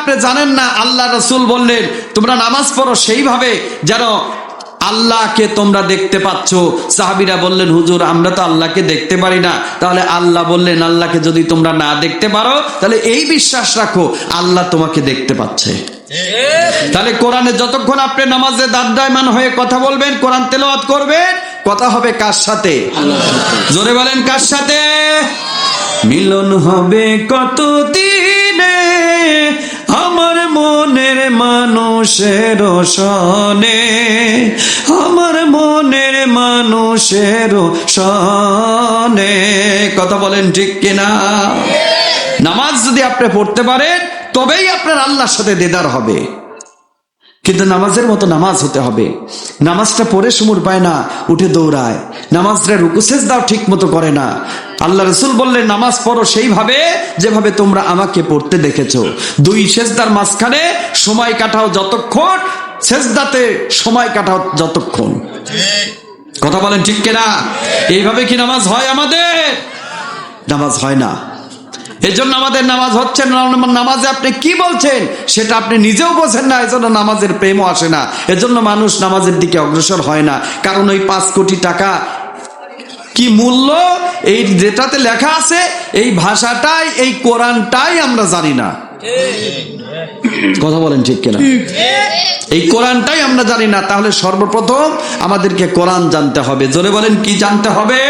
আপনি জানেন না, আল্লাহ রাসূল বললেন তোমরা নামাজ পড়ো সেইভাবে যেন আল্লাহকে তোমরা দেখতে পাচ্ছ। সাহাবীরা বললেন হুজুর আমরা তো আল্লাহকে দেখতে পারি না। তাহলে আল্লাহ বললেন আল্লাহকে যদি তোমরা না দেখতে পারো তাহলে এই বিশ্বাস রাখো আল্লাহ তোমাকে দেখতে পাচ্ছে। তাহলে কোরআনে যতক্ষণ আপনি নামাজে দাঁড়ায়মান হয়ে কথা বলবেন, কোরআন তেলাওয়াত করবেন, কথা হবে কার সাথে? জোরে বলেন কার সাথে? মিলন হবে কত দিনে আমার মনের মানুষের সনে, আমার মনের মানুষের সনে। কথা বলেন ঠিক কিনা? নামাজ যদি আপনি পড়তে পারেন তবেই আপনার আল্লাহর সাথে দিদার হবে। কিন্তু নামাজের মতো নামাজ হতে হবে। নামাজটা পড়ে সুমুর পায় না, উঠে দৌড়ায়, নামাজটা রুকু সিজদাও ঠিক মতো করে না। আল্লাহ রাসূল বললেন নামাজ পড়ো সেইভাবে যেভাবে তোমরা আমাকে পড়তে দেখেছো। দুই সিজদার মাঝখানে সময় কাটাও যতক্ষণ, সিজদাতে সময় কাটাও যতক্ষণ। কথা বলেন ঠিক কিনা? এইভাবে কি নামাজ হয় আমাদের? নামাজ হয় না। এজন্য আমাদের নামাজ হচ্ছে না। নামাজে আপনি কি বলছেন সেটা আপনি নিজেও বোঝেন না, এজন্য নামাজের প্রেমও আসে না। এজন্য মানুষ নামাজের দিকে অগ্রসর হয় না। কারণ ওই 5 কোটি টাকা কি মূল্য, এই যেটাতে লেখা আছে এই ভাষাটাই, এই কোরআনটাই আমরা জানি না। কথা বলেন ঠিক কিনা? এই কোরআনটাই আমরা জানি না। তাহলে সর্বপ্রথম আমাদেরকে কোরআন জানতে হবে। জোরে বলেন কি জানতে হবে?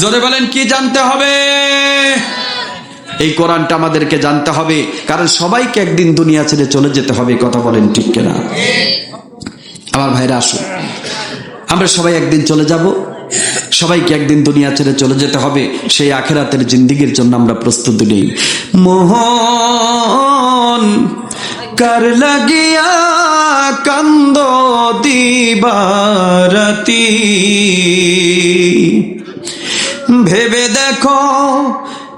জোরে বলেন কি জানতে হবে? এই কোরআনটা আমাদেরকে জানতে হবে, কারণ সবাইকে একদিন দুনিয়া ছেড়ে চলে যেতে হবে। কথা বলেন ঠিক কিনা? আমার ভাইরা আসুন, আমরা সবাই একদিন চলে যাব, সবাইকে একদিন দুনিয়া ছেড়ে চলে যেতে হবে। সেই আখিরাতের জিন্দেগির জন্য আমরা প্রস্তুতি নেই। মোহন কার লাগিয়া কান্দ দিবারাতি, ভেবে দেখো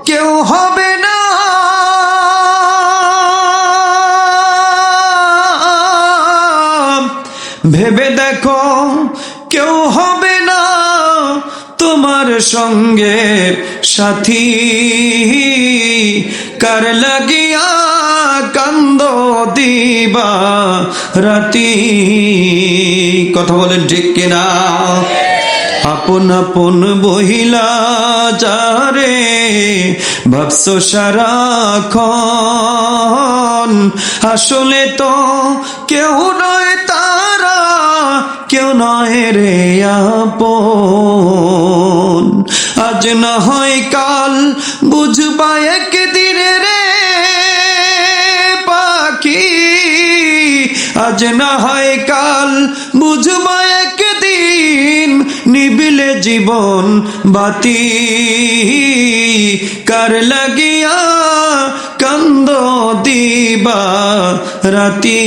কেউ হবে না ভেবে দেখো কেউ হবে না তোমার সঙ্গে সাথী, কার লাগিয়া কান্দ দিবা রাতি। কথা বলেন ঠিক কিনা? আপন আপন বহিলা যারে ভাবছো সারাক্ষণ, আসলে তো কেউ নয় তারা, কেউ নয় রে আপন। আজ না হয় কাল বুঝবা একদিন রে পাখি, আজ না হয় কাল বুঝবা একদিন, নিবিলে জীবন বাতি, কার লাগিয়া কান্দ দিবা রাতি।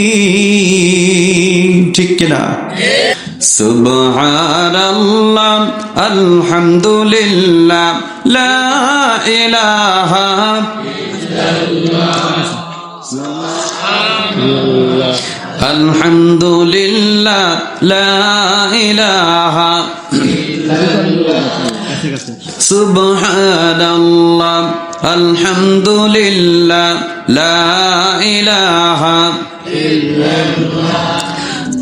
ঠিক কিনা? সুবহানাল্লাহ আলহামদুলিল্লাহ লা ইলাহা ইল্লাল্লাহ, আলহামদুলিল্লাহ লা ইলাহা ইল্লাল্লাহ, সুবহানাল্লাহ আলহামদুলিল্লাহ লা ইলাহা ইল্লাল্লাহ।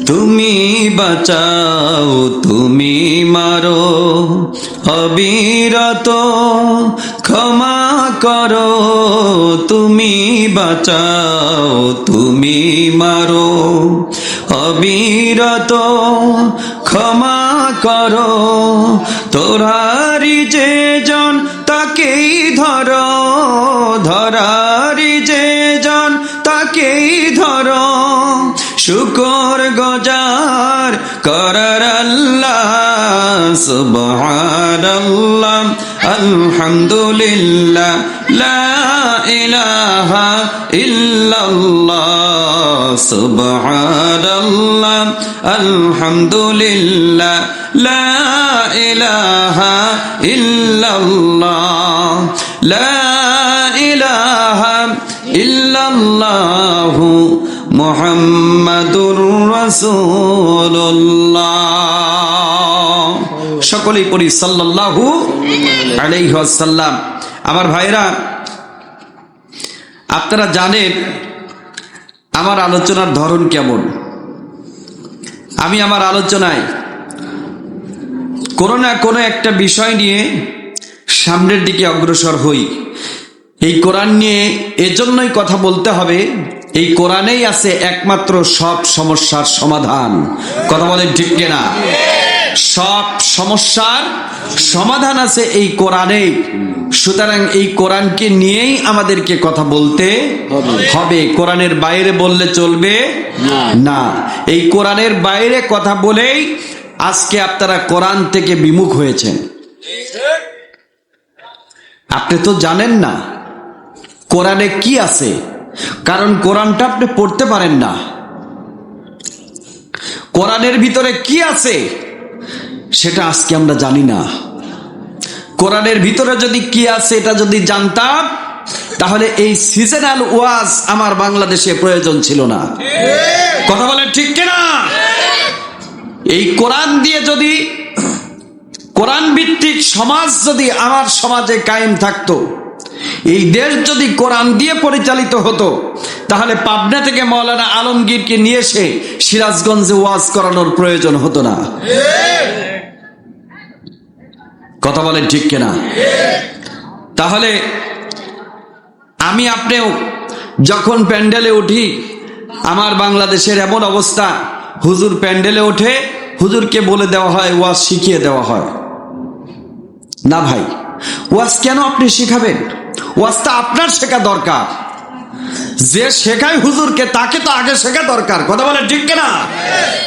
তুমি বাঁচাও তুমি মারো অবিরত, ক্ষমা করো তুমি বাঁচাও তুমি মারো অবিরত, ক্ষমা করো তোরারি যে জন তাকেই ধরো, ধরারি যে জন তাকেই ধরো, শুকর গজার করার আল্লাহ। সুবহানাল্লাহ আলহামদুলিল্লাহ লা ইলাহা ইল্লাল্লাহ, সুবহানাল্লাহ আলহামদুলিল্লাহ লা ইলাহা ইল্লাল্লাহ, লা ইলাহা ইল্লাল্লাহ মুহাম্মাদুর রাসূলুল্লাহ। সকলেই পড়ি সাল্লাল্লাহু আলাইহি ওয়াসাল্লাম। আমার ভাইরা, আপনারা জানেন আমার আলোচনার ধরন কেমন? আমি আমার আলোচনায় কোনো না কোনো একটা বিষয় নিয়ে সামনের দিকে অগ্রসর হই। এই কোরআন নিয়ে এজন্যই কথা বলতে হবে, এই কোরআনেই আছে একমাত্র সব সমস্যার সমাধান। কথা বলেন ঠিক কিনা? সব সমস্যার সমাধান আছে এই কোরআনেই। সুতরাং এই কোরআনকে নিয়েই আমাদেরকে কথা বলতে হবে, কোরআনের বাইরে বললে চলবে না। এই কোরআনের বাইরে কথা বলেই আজকে আপনারা কোরআন থেকে বিমুখ হয়েছেন। আপনি তো জানেন না কোরআনে কি আছে, কারণ কোরআনটা আপনি পড়তে পারেন না। কোরআনের ভিতরে কি আছে সেটা আজকে আমরা জানি না। কোরআনের ভিতরে যদি কি আছে এটা যদি জানতাম, তাহলে এই সিজনাল ওয়াজ আমার বাংলাদেশে প্রয়োজন ছিল না। কথা বলেন ঠিক কিনা? এই কোরআন দিয়ে যদি, কোরআন ভিত্তিক সমাজ যদি আমার সমাজে কায়েম থাকতো, এই দেশ যদি কোরআন দিয়ে পরিচালিত হতো, তাহলে পাবনা থেকে মাওলানা আলমগীরকে নিয়ে এসে সিরাজগঞ্জে ওয়াজ করানোর প্রয়োজন হতো না। কথা বলেন ঠিক কিনা? তাহলে আমি আপনিও যখন প্যান্ডেলে উঠি, আমার বাংলাদেশের এমন অবস্থা, হুজুর প্যান্ডেলে ওঠে, হুজুরকে বলে দেওয়া হয়, ওয়াজ শিখিয়ে দেওয়া হয়। না ভাই, ওয়াজ কেন আপনি শিখাবেন? ওয়াজটা আপনার শেখা দরকার। যে শেখায় হুজুরকে, তাকে তো আগে শেখা দরকার। কথা বলেন ঠিক কিনা?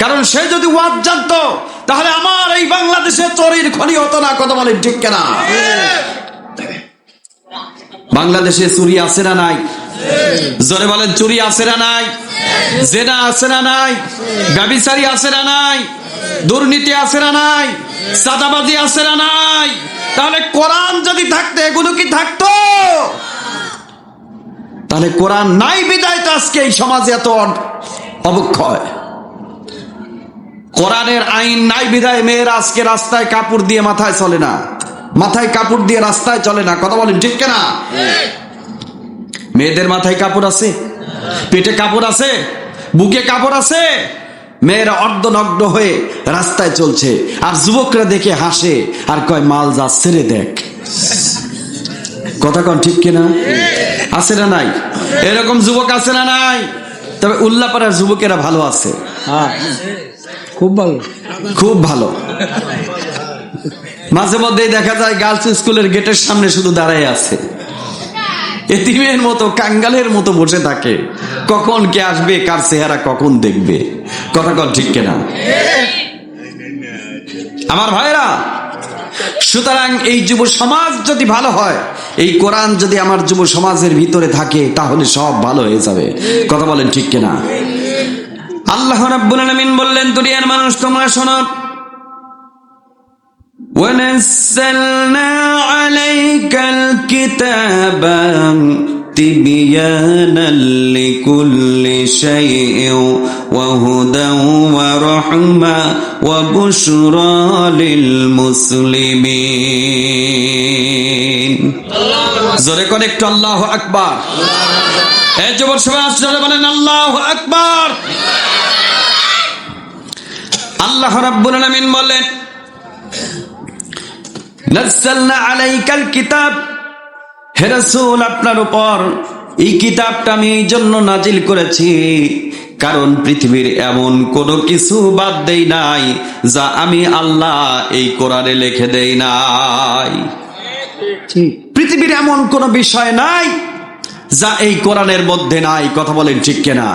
কারণ সে যদি ওয়াজ জানতো, তাহলে আমার এই বাংলাদেশে চোরের খনি হতো না। কথা বলেন ঠিক কিনা? বাংলাদেশে চুরি আছে না নাই? জোরে বলেন, চুরি আছে না নাই? জেনা আছে না নাই? ব্যভিচারী আছে না নাই? দুর্নীতি আছে না নাই? চাঁদাবাজি আছে না নাই? তাহলে কোরআন যদি থাকতো, এগুলো কি থাকতো? তাহলে কোরআন নাই বিদায় তো আজকে এই সমাজে এত অবক্ষয়। কোরআনের আইন নাই বিদায় মেয়েরা আজকে রাস্তায় কাপড় দিয়ে মাথায় চলে না, মাথায় কাপড় দিয়ে রাস্তায় চলে না। কথা বলেন ঠিক কিনা? মেয়েদের মাথায় কাপড় আছে, পেটে কাপড় আছে, বুকে কাপড় আছে, মেয়েরা অর্ধনগ্ন হয়ে রাস্তায় চলছে, আর যুবকরা দেখে হাসে আর কয় মাল যাচ্ছে রে দেখ। কথা কন ঠিক কিনা? আছে না নাই? এরকম যুবক আছে না নাই? তবে উল্লাপাড়ার যুবকেরা ভালো আছে, খুব ভালো, খুব ভালো। মাঝে মধ্যেই দেখা যায় গার্লস স্কুলের গেটের সামনে শুধু দাঁড়ায় আছে, এতিমের মতো, কাঙ্গালের মতো বসে থাকে। কখন কে আসবে, কার চেহারা কখন দেখবে। কথা কন ঠিক কিনা? আমার ভাইরা, সুতরাং এই যুব সমাজ যদি ভালো হয়, এই কোরআন যদি আমার যুব সমাজের ভিতরে থাকে, তাহলে সব ভালো হয়ে যাবে। কথা বলেন ঠিক কিনা? আল্লাহ রাব্বুল আলামিন বললেন, দুনিয়ার মানুষ তোমরা শোনো, وَنَزَّلْنَا عَلَيْكَ الْكِتَابَ تِبْيَانًا لِكُلِّ شَيْءٍ وَهُدًى وَرَحْمَةً وَبُشْرَى لِلْمُسْلِمِينَ। জোরে করে একটু আল্লাহু আকবার। এই যুবক সবাই আসলে বলেন আল্লাহু আকবার। আল্লাহ রাব্বুল আলামিন বলেন, নাযালনা আলাইকাল কিতাব, হে রাসূল আপনার উপর এই কিতাবটা আমি এই জন্য নাজিল করেছি, কারণ পৃথিবীর এমন কোনো কিছু বাদ দেই নাই যা আমি আল্লাহ এই কোরআনে লিখে দেই নাই। পৃথিবীর এমন কোনো বিষয় নাই যা এই কোরআনের মধ্যে নাই। কথা বলেন ঠিক কিনা?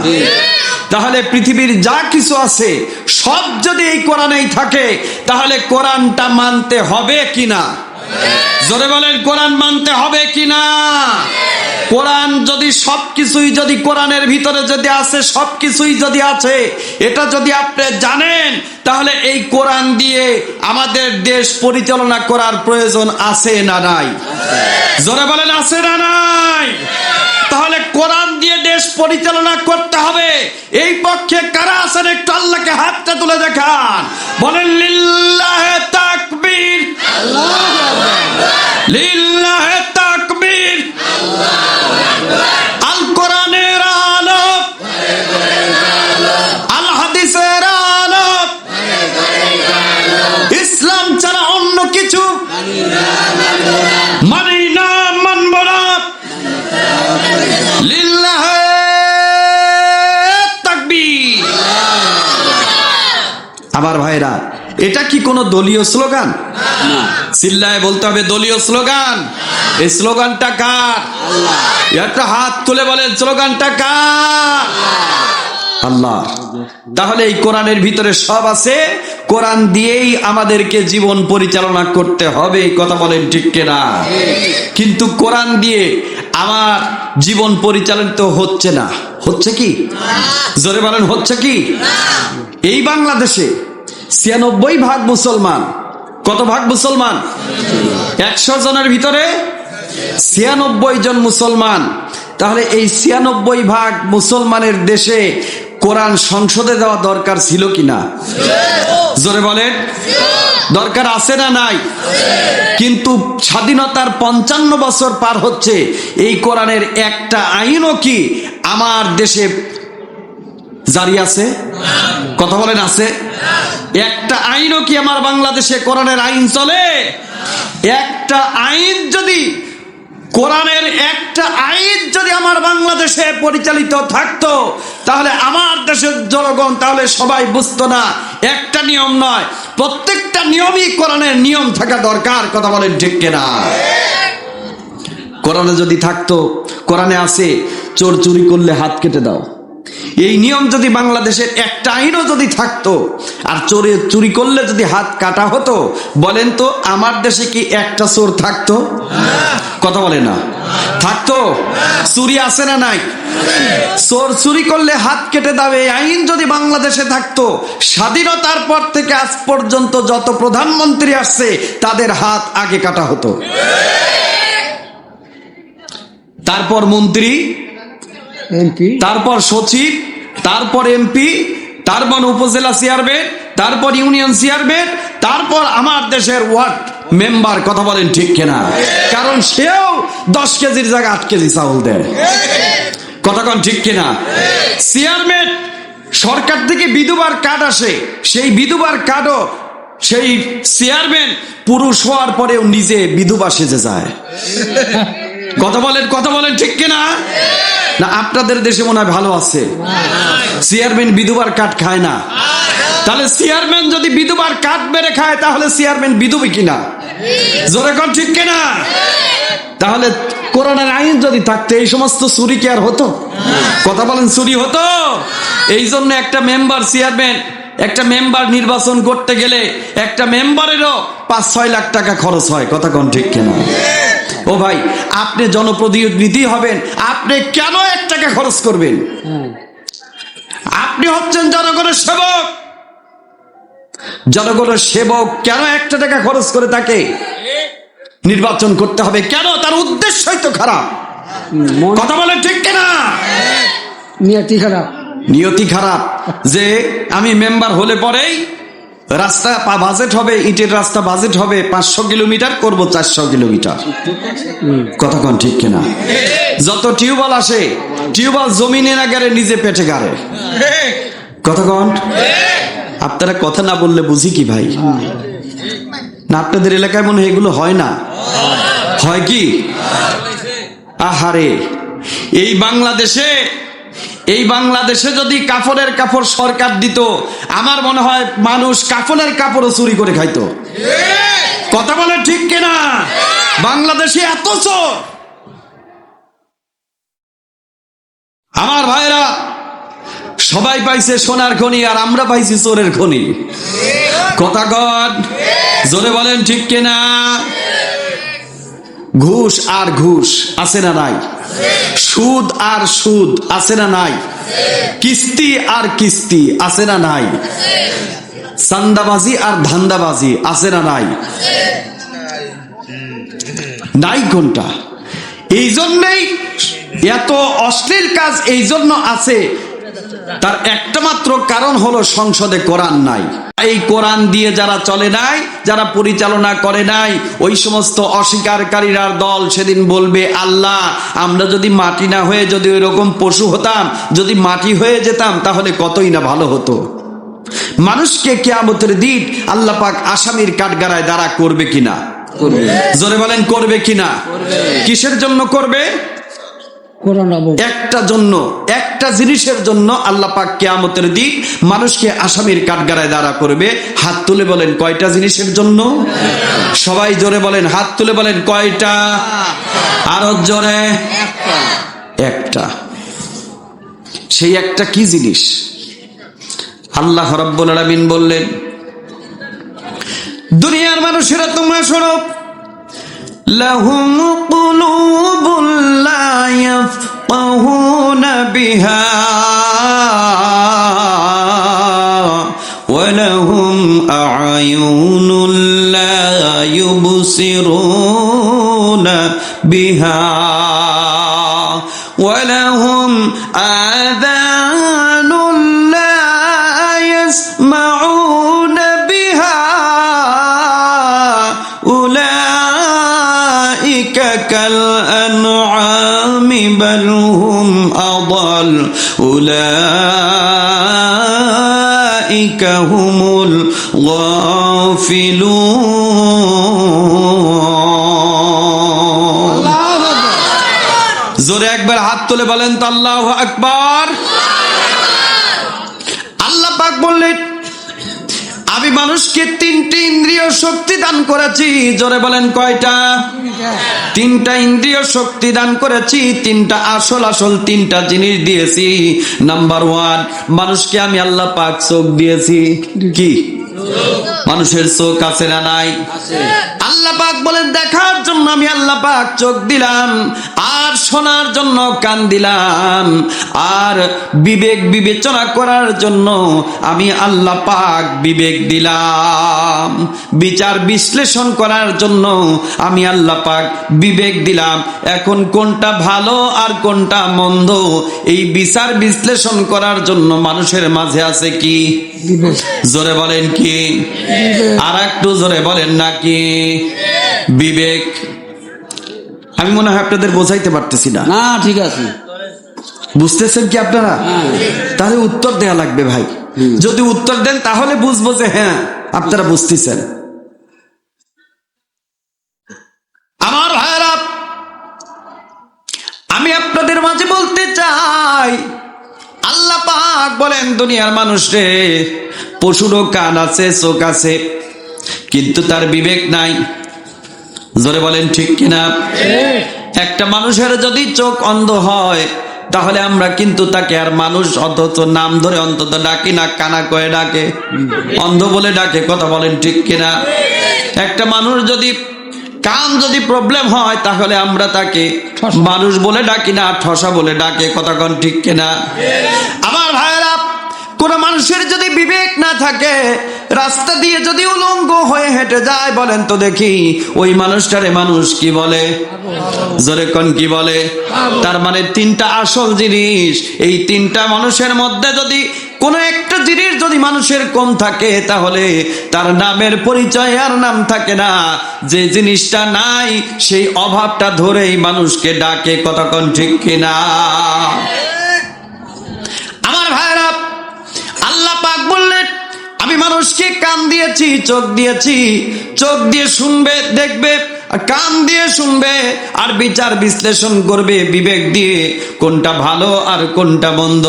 তাহলে পৃথিবীর যা কিছু আছে সব যদি এই কোরআনেই থাকে, তাহলে কোরআনটা মানতে হবে কিনা? জোরে বলেন, কোরআন মানতে হবে কিনা? কোরআন যদি সবকিছুই, যদি কোরআনের ভিতরে যদি আছে, সবকিছুই যদি আছে, এটা যদি আপনি জানেন, তাহলে এই কোরআন দিয়ে আমাদের দেশ পরিচালনা করার প্রয়োজন আছে না নাই? জোরে বলেন, আছে না নাই? তাহলে কোরআন দিয়ে দেশ পরিচালনা করতে হবে, এই পক্ষে কারা আছেন একটু আল্লাহকে হাতটা তুলে দেখান। বলেন লিল্লাহে তাকবীর, লিল্লাহে তাকবীর। আল কোরআনের আলো আবার ভাইরা, এটা কি কোনো দলীয় স্লোগান? চিল্লায় বলতে হবে দলীয় স্লোগান। এই স্লোগানটা কার? একটা হাত তুলে বলেন স্লোগানটা কার? আল্লাহ। তাহলে এই কোরআনের ভিতরে সব আছে, কোরআন দিয়েই আমাদেরকে জীবন পরিচালনা করতে হবে, কথা বলেন ঠিক কিনা? কিন্তু কোরআন দিয়ে আমার জীবন পরিচালিত হচ্ছে না। হচ্ছে কি? জোরে বলেন হচ্ছে কি? এই বাংলাদেশে ৯৬% মুসলমান। কত ভাগ মুসলমান? ১০০ জনের ভিতরে ৯৬ জন মুসলমান। তাহলে এই ৯৬% মুসলমানের দেশে কোরআন সংসদে দেওয়া দরকার ছিল কিনা? জোরে বলেন দরকার আছে না নাই? কিন্তু স্বাধীনতার ৫৫ বছর পার হচ্ছে, এই কোরআনের একটা আইনও কি আমার দেশে জারি আছে? কথা বলেন আছে? একটা আইনও কি আমার বাংলাদেশে কোরআনের আইন চলে? একটা আইন যদি, কোরআনের একটা আইন যদি আমার বাংলাদেশে পরিচালিত থাকতো, তাহলে আমার দেশের জনগণ তাহলে সবাই বুঝতো না একটা নিয়ম নয়, প্রত্যেকটা নিয়মই কোরআনের নিয়ম থাকা দরকার। কথা বলেন ঠিক কিনা? কোরআনে যদি থাকতো, কোরআনে আছে চোর চুরি করলে হাত কেটে দাও, এই নিয়ম যদি বাংলাদেশের একটা আইনও যদি থাকতো, আর চোরে চুরি করলে যদি হাত কাটা হতো, বলেন তো আমার দেশে কি একটা চোর থাকতো? কথা বলে না থাকতো? চুরি আছে না নাই? চোর চুরি করলে হাত কেটে দাও, এই আইন যদি বাংলাদেশে থাকতো, স্বাধীনতার পর থেকে আজ পর্যন্ত যত প্রধানমন্ত্রী আসছে তাদের হাত আগে কাটা হতো। তারপর মন্ত্রী, এমপি, তারপর সচিব, তারপর এমপি, তারপর উপজেলা চেয়ারম্যান, তারপর ইউনিয়ন চেয়ারম্যান, তারপর আমার দেশের ওয়ার্ড মেম্বার। কথা বলেন ঠিক কিনা? কারণ সেও ১০ কেজির জায়গায় ৮ কেজি চাউল দেয়। কথা কন ঠিক কিনা? চেয়ারম্যান, সরকার থেকে বিধবার কার্ড আসে, সেই বিধবার কার্ডও সেই চেয়ারম্যান পুরুষ হওয়ার পরেও নিজে বিধবা সেজে যায়। কথা বলেন ঠিক কিনা? না আপনাদের দেশে মনে হয় ভালো আছে, চেয়ারম্যান বিধবার কাঠ খায় না। তাহলে চেয়ারম্যান যদি বিধবার কাঠ মেরে খায়, তাহলে চেয়ারম্যান বিধবী কিনা? জোরে কোন ঠিক কিনা? তাহলে কোরআনের আইন যদি থাকতো, এই সমস্ত চুরি কি আর হতো? কথা বলেন চুরি হতো? এই জন্য একটা মেম্বার, চেয়ারম্যান, একটা মেম্বার নির্বাচন করতে গেলে একটা মেম্বারেরও ৫-৬ লাখ টাকা খরচ হয়। কথা কোন ঠিক কিনা? ও ভাই, আপনি জনপ্রতিনিধি হবেন, আপনি কেন ১ টাকা খরচ করবেন? আপনি হচ্ছেন জনগণের সেবক। জনগণের সেবক কেন ১ টাকা খরচ করে তাকে নির্বাচন করতে হবে? কেন? তার উদ্দেশ্যই তো খারাপ। কথা বলেন ঠিক কিনা? নিয়তি খারাপ। নিয়তি খারাপ যে আমি মেম্বার হলে পরেই রাস্তা বাজেট হবে, ইটের রাস্তা বাজেট হবে ৫০০ কিলোমিটার, করব ৪০০ কিলোমিটার। কথা কন ঠিক কিনা? যত টিউবওয়েল আসে, টিউবওয়েল জমিনে না গেলে নিজে পেটে গাড়ে। কথা কন? আপনারা কথা না বললে বুঝি কি ভাই? না আপনাদের এলাকায় মনে হয় এগুলো হয় না? হয় কি? আহারে, এই বাংলাদেশে যদি কাফনের কাপড় সরকার দিত, আমার মনে হয় মানুষ কাফনের কাপড়ও চুরি করে খাইতো। কথা বলে ঠিক কিনা? বাংলাদেশে এত চোর। আমার ভাইরা, সবাই পাইছে সোনার খনি, আর আমরা পাইছি চোরের খনি। কথা কন, জোরে বলেন ঠিক কিনা? ঘুষ আর ঘুষ আছে না নাই? সুদ আর সুদ আছে না নাই? কিস্তি আর কিস্তি আছে না নাই? চান্দাবাজি আর ধান্দাবাজি আছে না নাই? নাই কোনটা? এই জন্যই এত অশ্লীল কাজ এই জন্য আছে, তার একটা মাত্র কারণ হলো সংসদে কোরআন নাই। এই কোরআন দিয়ে যারা চলে নাই, যারা পরিচালনা করে নাই, ওই সমস্ত অস্বীকারীরা দল সেদিন বলবে, আল্লাহ, আমরা যদি মাটি না হয়ে যদি ওই রকম পশু হতাম, যদি মাটি হয়ে যেতাম, তাহলে কতই না ভালো হতো। মানুষকে কিয়ামতের দিন আল্লাহ পাক আসামির কাঠগড়ায় দাঁড়া করবে কিনা? জোরে বলেন করবে কিনা? কিসের জন্য করবে? কোরআন আবু একটা জন্য, একটা জিনিসের জন্য আল্লাহ পাক কিয়ামতের দিন মানুষকে আসামির কাঠগড়ায় দাঁড়া করবে। হাত তুলে বলেন কয়টা জিনিসের জন্য? সবাই জোরে বলেন, হাত তুলে বলেন কয়টা? আরো জোরে। একটা। সেই একটা কি জিনিস? আল্লাহ রাব্বুল আলামিন বললেন, দুনিয়ার মানুষেরা তোমরা শোনো, লাহুম কুলুবুন লা ইয়াফকাহুনা বিহা ওয়া লাহুম আ'য়ুনুন লা ইউবসিরুনা বিহা ওয়া লাহুম আযানুন লা ইয়াসমাউনা বিহা كالأنعام بل هم أضل أولئك هم الغافلون জোরে একবার হাত তুলে বলেন তো আল্লাহু আকবার। আল্লাহ পাক বললেন, আমি মানুষকে তিনটি ইন্দ্রিয় শক্তি দান করেছি। জোরে বলেন কয়টা? তিনটা ইন্দ্রিয় শক্তি দান করেছি। তিনটা আসল আসল তিনটা জিনিস দিয়েছি। নাম্বার 1, মানুষকে আমি আল্লাহ পাক চোখ দিয়েছি। কি? মানুষের চোখ আছে না নাই? আল্লাহ পাক বলেন দেখার জন্য আমি আল্লাহ পাক চোখ দিলাম, আর শোনার জন্য কান দিলাম, আর বিবেক বিবেচনা করার জন্য আমি আল্লাহ পাক বিবেক দিলাম, বিচার বিশ্লেষণ করার জন্য আমি আল্লাহ পাক বিবেক দিলাম। এখন কোনটা ভালো আর কোনটা মন্দ এই বিচার বিশ্লেষণ করার জন্য মানুষের মাঝে আছে কি? জোরে বলেন কি? আর একটু জোরে বলেন নাকি? বিবেক। আমি মনে হয় আপনাদের বোঝাইতে পারতেছি না। না ঠিক আছে, বুঝতেছেন কি আপনারা? তাহলে উত্তর দেয়া লাগবে ভাই। যদি উত্তর দেন তাহলে বুঝবো যে হ্যাঁ আপনারা বুঝতেছেন। আমার ভাইরা, আমি আপনাদের মাঝে বলতে চাই, আল্লাহ পাক বলেন দুনিয়ার মানুষ রে, পশুরও কান আছে, চোখ আছে, কিন্তু তার বিবেক নাই। জোরে বলেন ঠিক কিনা? একটা মানুষের যদি চোখ অন্ধ হয় তাহলে আমরা কিন্তু তাকে আর মানুষ অথচ নাম ধরে অন্তত ডাকি না, কানা কয়ে ডাকে, অন্ধ বলে ডাকে। কথা বলেন ঠিক কিনা? একটা মানুষ যদি কান যদি প্রবলেম হয় তাহলে আমরা তাকে মানুষ বলে ডাকি না, ঠসা বলে ডাকে। কথা কোন ঠিক কিনা? আমার ভাইরা, কোন মানুষের যদি বিবেক না থাকে, রাস্তা দিয়ে যদি উলঙ্গ হয়ে হেঁটে যায়, বলেন তো দেখি ওই মানুষটারে মানুষ কি বলে? জোরে কোন কি বলে? তার মানে তিনটা আসল জিনিস, এই তিনটা মানুষের মধ্যে যদি কোন একটা জিনিস যদি মানুষের কম থাকে তাহলে তার নামের পরিচয় আর নাম থাকে না। যে জিনিসটা নাই সেই অভাবটা ধরেই মানুষকে ডাকে। কথা কোন ঠিক কিনা? আমার ভাইরা, আল্লাহ পাক বললেন আমি মানুষকে কান দিয়েছি, চোখ দিয়েছি। চোখ দিয়ে শুনবে, দেখবে, আর কান দিয়ে শুনবে আর বিচার বিশ্লেষণ করবে বিবেক দিয়ে, কোনটা ভালো আর কোনটা মন্দ।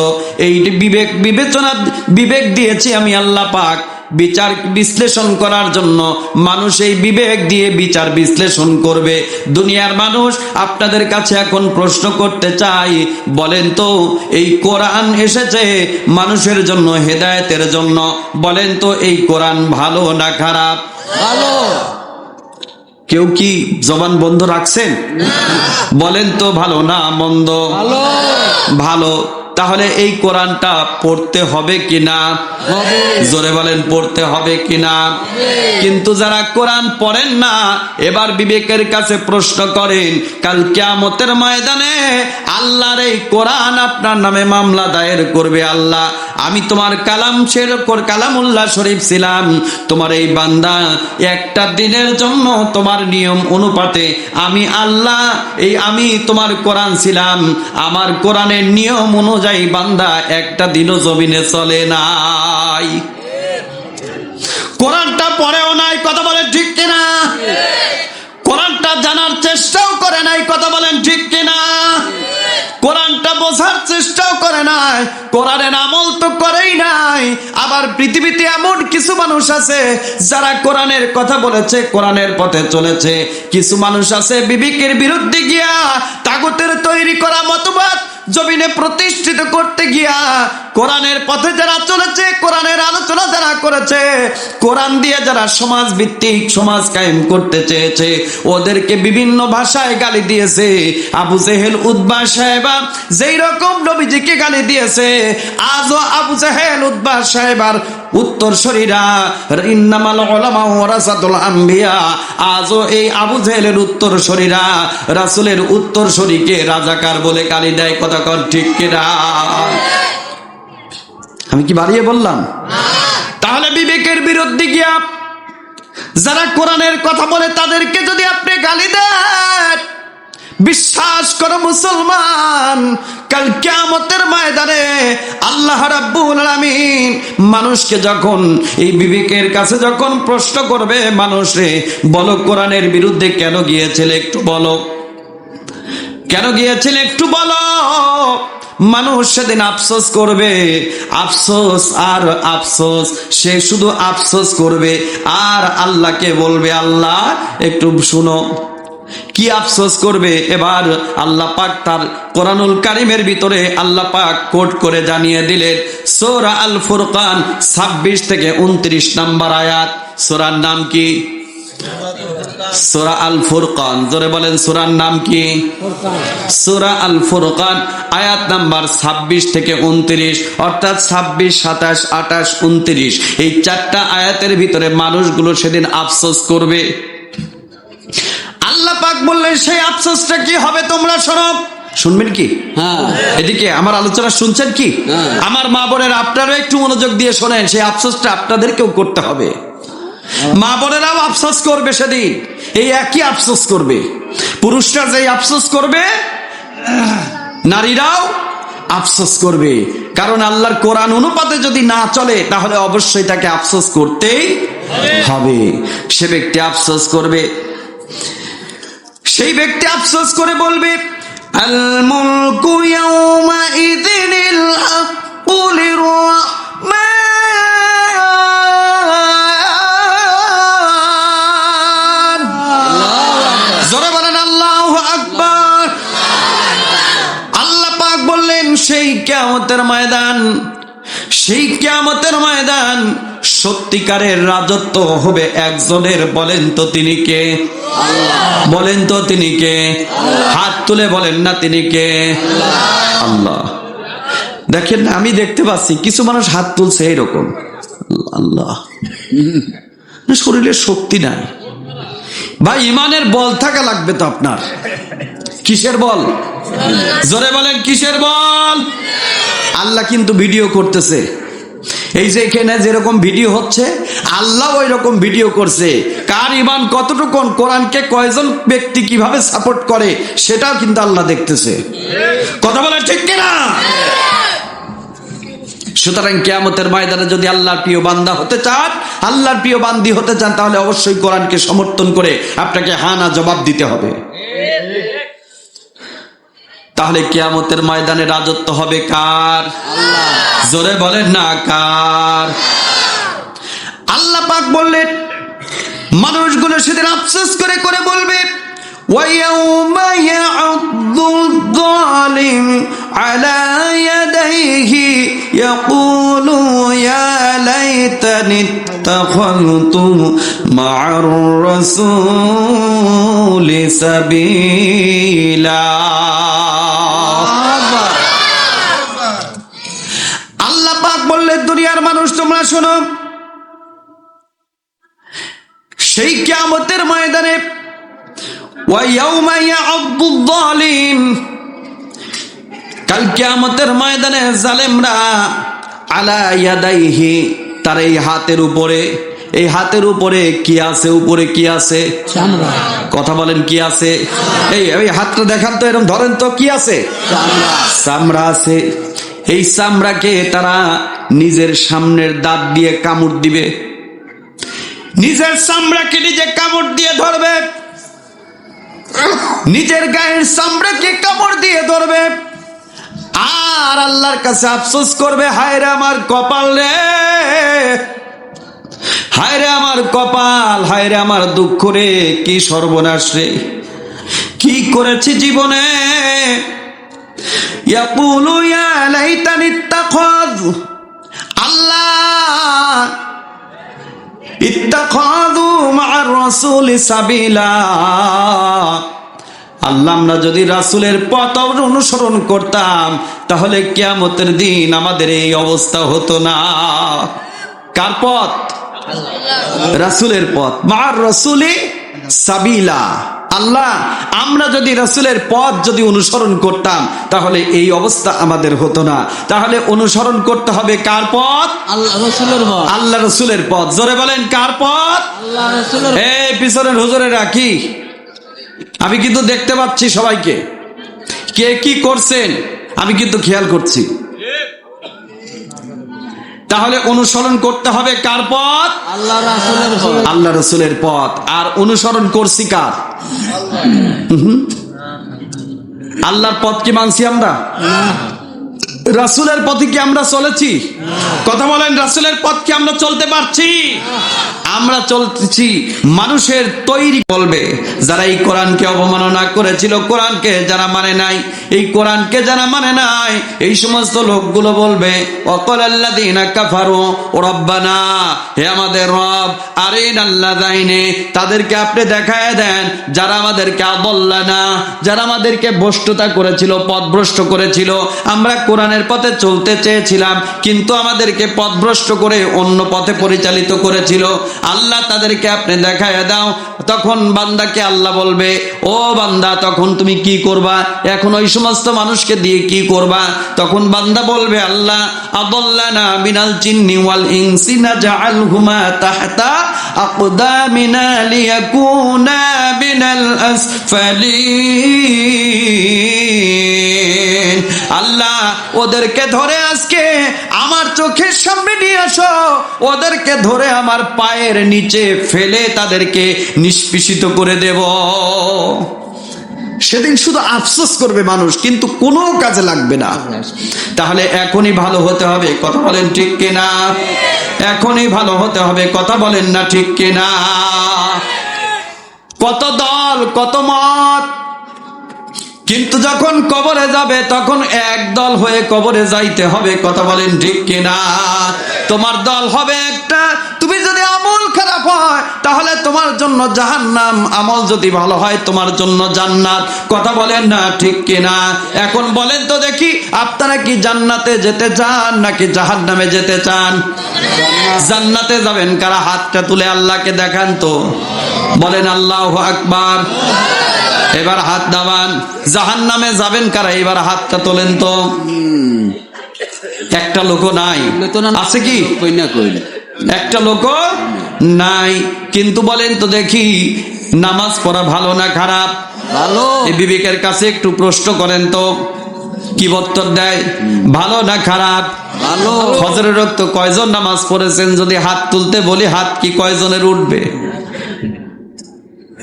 এই বিবেক বিবেচনা, বিবেক দিয়েছি আমি আল্লাহ পাক বিচার বিশ্লেষণ করার জন্য। মানুষ এই বিবেক দিয়ে বিচার বিশ্লেষণ করবে। দুনিয়ার মানুষ, আপনাদের কাছে এখন প্রশ্ন করতে চাই, বলেন তো এই কোরআন এসেছে মানুষের জন্য, হেদায়েতের জন্য, বলেন তো এই কোরআন ভালো না খারাপ? ভালো। কেউ কি জবান বন্ধ রাখছেন? বলেন তো ভালো না মন্দ? ভালো। ভালো। তাহলে এই কোরআনটা পড়তে হবে কিনা? জোরে বলেন পড়তে হবে কিনা? কিন্তু যারা কোরআন পড়েন না, এবার বিবেকের কাছে প্রশ্ন করেন, কাল কিয়ামতের ময়দানে আল্লাহর এই কোরআন আপনার নামে মামলা দায়ের করবে। আল্লাহ, আমি তোমার কালামুল্লাহ শরীফ ছিলাম, তোমার এই বান্দা একটা দিনের জন্য তোমার নিয়ম অনুপাতে আমি আল্লাহ, আমি তোমার কোরআন ছিলাম, আমার কোরআনের নিয়ম অনুযায়ী বান্দা একটা দিনও জমিনে চলে নাই, কোরআনটা পড়েও নাই। কথা বলেন ঠিক কিনা? কোরআনটা জানার চেষ্টাও করে নাই। কথা বলেন ঠিক কিনা? বোঝার চেষ্টাও করে নাই, কোরআনের আমল তো করেই নাই। আবার পৃথিবীতে এমন কিছু মানুষ আছে যারা কোরআনের কথা বলেছে, কোরআনের পথে চলেছে। কিছু মানুষ আছে বিবেকের বিরুদ্ধে গিয়া তাগুতের তৈরি করা মতবাদ জমিনে প্রতিষ্ঠিত করতে গিয়া কোরআনের পথে যারা চলেছে, কোরআনের আলোচনা যারা করেছে, কোরআন দিয়ে যারা সমাজ ভিত্তিক সমাজ কায়েম করতে চেয়েছে, ওদেরকে বিভিন্ন ভাষায় গালি দিয়েছে। আবু জেহেল উতবা সাহেবা যেই রকম নবীজিকে গালি দিয়েছে, আজও আবু জেহেল উতবা সাহেবার উত্তরসূরিরা, ইন্নামাল উলামা ওয়ারাসাতুল আম্বিয়া, আজও এই আবু জেহেলের উত্তরসূরিরা রাসূলের উত্তরসূরিকে রাজাকার বলে গালি দেয়। কথা কর ঠিক কিনা? আমি কি বাড়িয়ে বললাম? তাহলে বিবেকের বিরুদ্ধে গিয়া যারা কোরআনের কথা বলে তাদেরকে যদি আপনি গালি দেন, বিশ্বাস করো মুসলমান, কাল কিয়ামতের ময়দানে আল্লাহ রাব্বুল আলামিন মানুষকে যখন এই বিবেকের কাছে যখন প্রশ্ন করবে, মানুষে বলো কোরআনের বিরুদ্ধে কেন গিয়েছিলে, একটু বলো কেন গিয়েছিলে, একটু বলো। মানুষ সেদিন আফসোস করবে, আফসোস আর আফসোস, সে শুধু আফসোস করবে আর আল্লাহকে বলবে, আল্লাহ একটু শুনো। কি আফসোস করবে? এবার আল্লাহ পাক তার কোরআনুল কারীমের ভিতরে আল্লাহ পাক কোট করে জানিয়ে দিলেন, সূরা আল ফুরকান 26 থেকে 29 নম্বর আয়াত। সূরার নাম কি? সূরা আল ফুরকান। জোরে বলেন, সূরার নাম কি? সূরা আল ফুরকান, আয়াত নাম্বার 26 থেকে 29, অর্থাৎ 26, 27, 28, 29, এই 4টা আয়াতের ভিতরে মানুষগুলো সেদিন আফসোস করবে। আল্লাহ পাক বললেন সেই আফসোসটা কি হবে তোমরা শোনো। শুনবেন কি? হ্যাঁ। এদিকে আমার আলোচনা শুনছেন কি? আমার মা বোনেরা আপনারা একটু মনোযোগ দিয়ে শোনেন, সেই আফসোসটা আপনাদেরকেও করতে হবে। মা বোনেরাও আফসোস করবে সেদিন, এই একই আফসোস করবে। পুরুষরা যেই আফসোস করবে, নারীরাও আফসোস করবে। কারণ আল্লাহর কোরআন অনুপাতে যদি না চলে তাহলে অবশ্যই তাকে আফসোস করতেই হবে। সে ব্যক্তি আফসোস করবে, সেই ব্যক্তি আফসোস করে বলবে, আল মুলকু ইয়াউমা ইযিনিল হাক্কু লিররহমান। জোরে বলেন আল্লাহু আকবার। আল্লাহ পাক বললেন সেই কিয়ামতের ময়দান, সেই কিয়ামতের ময়দান সত্যিকারের রাজত্ব হবে একজনের। বলেন তো তিনি কে? বলেন তো তিনি কে? হাত তুলে বলেন না তিনি কে? আল্লাহ। দেখেন না, আমি দেখতে পাচ্ছি কিছু মানুষ হাত তুলছে এইরকম, আল্লাহ। শরীরের শক্তি নাই ভাই, ইমানের বল থাকা লাগবে তো আপনার। কিসের বল? জোরে বলেন কিসের বল? আল্লাহ কিন্তু ভিডিও করতেছে। এই যে এখানে যেরকম ভিডিও হচ্ছে, আল্লাহ ওই রকম ভিডিও করছে। কার ইমান কতটুকু, কোরআনকে কয়জন ব্যক্তি কিভাবে সাপোর্ট করে সেটাও কিন্তু আল্লাহ দেখতেছে। কথা বলে ঠিক কিনা? সুতরাং কিয়ামতের ময়দানে যদি আল্লাহর প্রিয় বান্দা হতে চান, আল্লাহর প্রিয় বান্দি হতে চান, তাহলে অবশ্যই কোরআনকে সমর্থন করে আপনাকে হা না জবাব দিতে হবে। তাহলে কিয়ামতের ময়দানে রাজত্ব হবে কার? জোরে বলেন না কার? আল্লাহ পাক বললেন মানুষগুলো সেদিন আফসোস করে করে বলবে, ওয়ায়াউমা ইয়াউদ্দুল যালিম আলা ইয়াদাইহি ইয়াকুলু ইয়া লাইতানি ইত্তাখাযতু মা'আর রাসূলি সাবিলা। আল্লাহ পাক বললেন দুনিয়ার মানুষ তোমরা শোনো, সেই কিয়ামতের ময়দানে ওয়ায়াউমা ইয়াউদ্দুল যালিম, কাল কিয়ামতের ময়দানে জালেমরা আলা ইয়াদাইহি, তার এই হাতের উপরে, এই হাতের উপরে কি আছে? উপরে কি আছে? চামড়া। কথা বলেন কি আছে? এই হাতটা দেখান তো, এরকম ধরেন তো, কি আছে? চামড়া আছে। এই চামড়াকে তারা নিজের সামনের দাঁত দিয়ে কামড় দিবে, নিজের চামড়াকে নিজে কামড় দিয়ে ধরবে, নিজের গায়ের চামড়াকে কামড় দিয়ে ধরবে। আর আল্লাহর কাছে আফসোস করবে, হায় রে আমার কপাল রে, হায় রে আমার কপাল, হায় রে আমার দুঃখ রে, কি সর্বনাশ রে, কি করেছি জীবনে। ইয়াকুলু ইয়া লাইতানি ইত্তাখায, আল্লাহ ইত্তাখাযু মা'আর রাসূলি সাবিলা, আল্লাহ আমরা যদি রাসূলের পথ অনুসরণ করতাম তাহলে কিয়ামতের দিন আমাদের এই অবস্থা হতো না। কার পথ? রাসূলের পথ। মা'আর রাসূলি সাবিলা, আল্লাহ আমরা যদি রাসূলের পথ যদি অনুসরণ করতাম তাহলে এই অবস্থা আমাদের হতো না। তাহলে অনুসরণ করতে হবে কার পথ? আল্লাহ রাসূলের পথ। আল্লাহ রাসূলের পথ। জোরে বলেন কার পথ? আল্লাহ রাসূলের। এই পিছনের হুজুরেরা কি, আমি কিন্তু দেখতে পাচ্ছি সবাইকে, কে কি করছেন আমি কিন্তু খেয়াল করছি। তাহলে অনুসরণ করতে হবে কার পথ? আল্লাহ রাসূলের পথ। আল্লাহ রাসূলের পথ। আর অনুসরণ করছি কার? আল্লাহর পথ কি মানছি আমরা? রাসূলের পথে কি আমরা চলেছি? কথা বলেন, রাসূলের পথ কি আমরা চলতে পারছি? আমরা চলতেছি মানুষের তৈরি বলবে, যারা এই কোরআনকে অবমাননা করেছিল, কোরআনকে যারা মানে নাই, এই কোরআনকে যারা মানে নাই, এই সমস্ত লোকগুলো বলবে ওয়াকালাল্লাযীনা কাফারু রব্বানা, হে আমাদের রব আরিনাল্লাযাইনি, তাদেরকে আপনি দেখায় দেন যারা আমাদেরকে আদাল্লানা, যারা আমাদেরকে ভ্রষ্টতা করেছিল, পথভ্রষ্ট করেছিল। আমরা কোরআনের পথে চলতে চেয়েছিলাম কিন্তু আমাদেরকে পথভ্রষ্ট করে অন্য পথে পরিচালিত করেছিল। আল্লাহ তাদেরকে আপনি দেখায় দাও। তখন বান্দাকে আল্লাহ বলবে, ও বান্দা তখন তুমি কি করবা, এখন ওই সমস্ত মানুষকে দিয়ে কি করবা? তখন বান্দা বলবে, আল্লাহ আদাল্লানা মিনাল জিন্নি ওয়াল ইনসি নাজআলহুমা তাহতা আকদামিনা লিয়াকুনা মিনাল আসফালিন। আল্লাহ ওদেরকে ধরে আজকে আমার চোখের সামনে নিয়ে আসো, ওদেরকে ধরে আমার পায়ের নিচে ফেলে তাদেরকে নিষ্পেষিত করে দেব। সেদিন শুধু আফসোস করবে মানুষ, কিন্তু কোনো কাজে লাগবে না। তাহলে এখনই ভালো হতে হবে, কথা বলেন ঠিক কিনা? এখনই ভালো হতে হবে, কথা বলেন না ঠিক কিনা? কত দল, কত মত, কিন্তু যখন কবরে যাবে তখন এক দল হয়ে কবরে যাইতে হবে, কথা বলেন ঠিক কিনা? তোমার দল হবে একটা, তুমি যদি আমল খারাপ হয় তাহলে তোমার জন্য জাহান্নাম, আমল যদি ভালো হয় তোমার জন্য জান্নাত, কথা বলেন না ঠিক কিনা? এখন বলেন তো দেখি, আপনারা কি জান্নাতে যেতে চান নাকি জাহান্নামে যেতে চান? জান্নাতে যাবেন কারা? হাতটা তুলে আল্লাহকে দেখান তো, বলেন আল্লাহু আকবার। এবার হাত নামান। জাহান্নামে যাবেন কারা? এবার হাতটা তোলেন তো। একটা লোকও নাই, আছে কি? একটা লোকও নাই। কিন্তু বলেন তো দেখি, নামাজ পড়া ভালো না খারাপ? ভালো। এই বিবেকের কাছে একটু প্রশ্ন করেন তো, কি উত্তর দেয়? ভালো না খারাপ? ভালো। ফজরের ওয়াক্ত কয়জন নামাজ পড়েছেন? যদি হাত তুলতে বলি হাত কি কয়জনের উঠবে?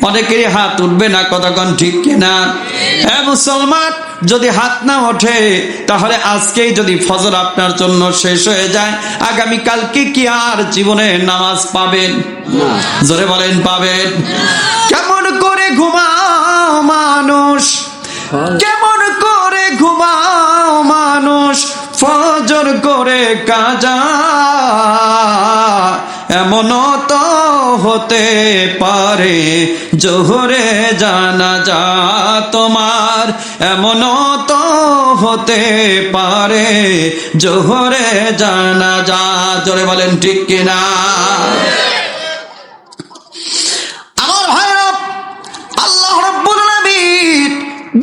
অনেকেরই হাত উঠবে না, কতক্ষণ ঠিক কিনা? হ্যাঁ মুসলমান, যদি হাত না ওঠে তাহলে আজকেই যদি ফজর আপনার জন্য শেষ হয়ে যায়, আগামী কালকে কি আর জীবনে নামাজ পাবেন? জোরে বলেন পাবেন? কেমন করে ঘুমাও মানুষ, কেমন করে ঘুমাও মানুষ, ফজর করে কাজা, এমনও তো হতে পারে জোহরে জানাজা তোমার, এমনও তো হতে পারে জোহরে জানাজা। জোরে বলেন ঠিক কিনা? আমার ভাইরা, আল্লাহ রাব্বুল আলামিন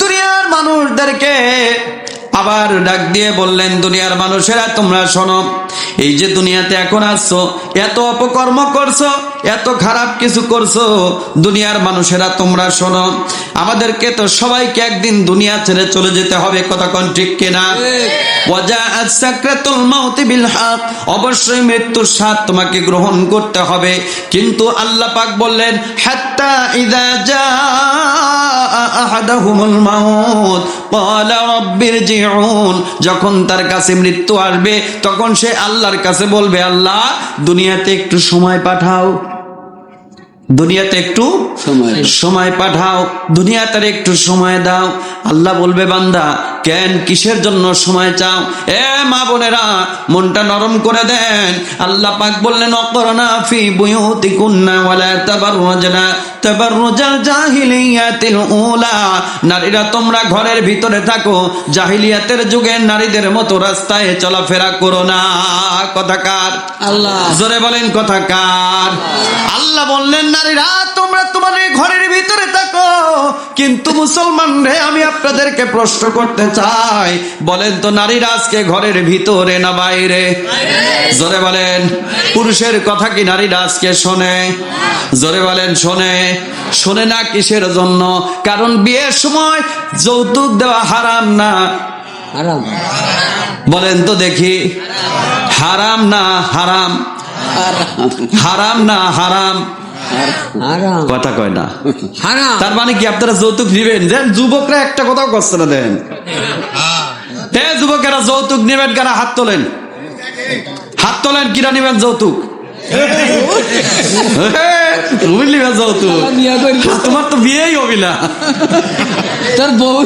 দুনিয়ার মানুষদেরকে আবার ডাক দিয়ে বললেন, দুনিয়ার মানুষেরা তোমরা শোনো, এই যে দুনিয়াতে এখন আসছো, এত অপকর্ম করছো, এত খারাপ কিছু করছো, দুনিয়ার মানুষেরা তোমরা শোনো, আমাদেরকে তো সবাইকে একদিন দুনিয়া ছেড়ে চলে যেতে হবে, কথা কোন ঠিক কিনা? ওয়াজাআত সাকরাতুল মাউতি বিল হক, অবশ্যই মৃত্যুর স্বাদ তোমাকে গ্রহণ করতে হবে। কিন্তু আল্লাহ পাক বললেন, হাত্তা ইযা জাআ আহাদাহুমুল মাউত ক্বালা রাব্বিরজিউন, যখন তার কাছে মৃত্যু আসবে তখন সে আল্লাহর কাছে বলবে, আল্লাহ দুনিয়াতে একটু সময় পাঠাও, দুনিয়াতে একটু সময় পাঠাও, দুনিয়াতে একটু সময় দাও। আল্লাহ বলবে, বান্দা কেন, কিসের জন্য সময় চাও? এ মা বোনেরা, মনটা নরম করে দেন। আল্লাহ পাক বললেন, অকরনা ফি বুয়ুতিকুন্না ওয়ালা তাবাররুজনা তাবাররুজাল জাহিলিয়াতিল উলা, নারীরা তোমরা ঘরের ভিতরে থাকো, জাহিলিয়াতের যুগের নারীদের মতো রাস্তায় চলাফেরা করো না। কথাকার আল্লাহ। জোরে বলেন কথাকার। আল্লাহ বললেন, নারীরা তোমরা তোমাদের ঘরের ভিতরে থাকো, কিন্তু মুসলমান রে আমি আপনাদেরকে প্রশ্ন করতে চাই, বলেন তো নারীরা আজকে ঘরের ভিতরে না বাইরে? জোরে বলেন। পুরুষের কথা কি নারীরা আজকে শোনে? জোরে বলেন শোনে। শোনে না কিসের জন্য? কারণ বিয়ের সময় যৌতুক দেওয়া হারাম না? হারাম। বলেন তো দেখি, হারাম না হারাম? হারাম না হারাম? হারাম। কথা কয় না। হারাম। তার মানে কি আপনারা যৌতুক নিবেন? দেন যুবকরা একটা কথাও করছে না। দেন যুবকেরা যৌতুক নেবেন কারা? হাত তোলেন, হাত তোলেন। কিরা নিবেন যৌতুক? রুমিন নিবেন যৌতুক? তোমার তো বিয়েই হবি না, তোর বউ।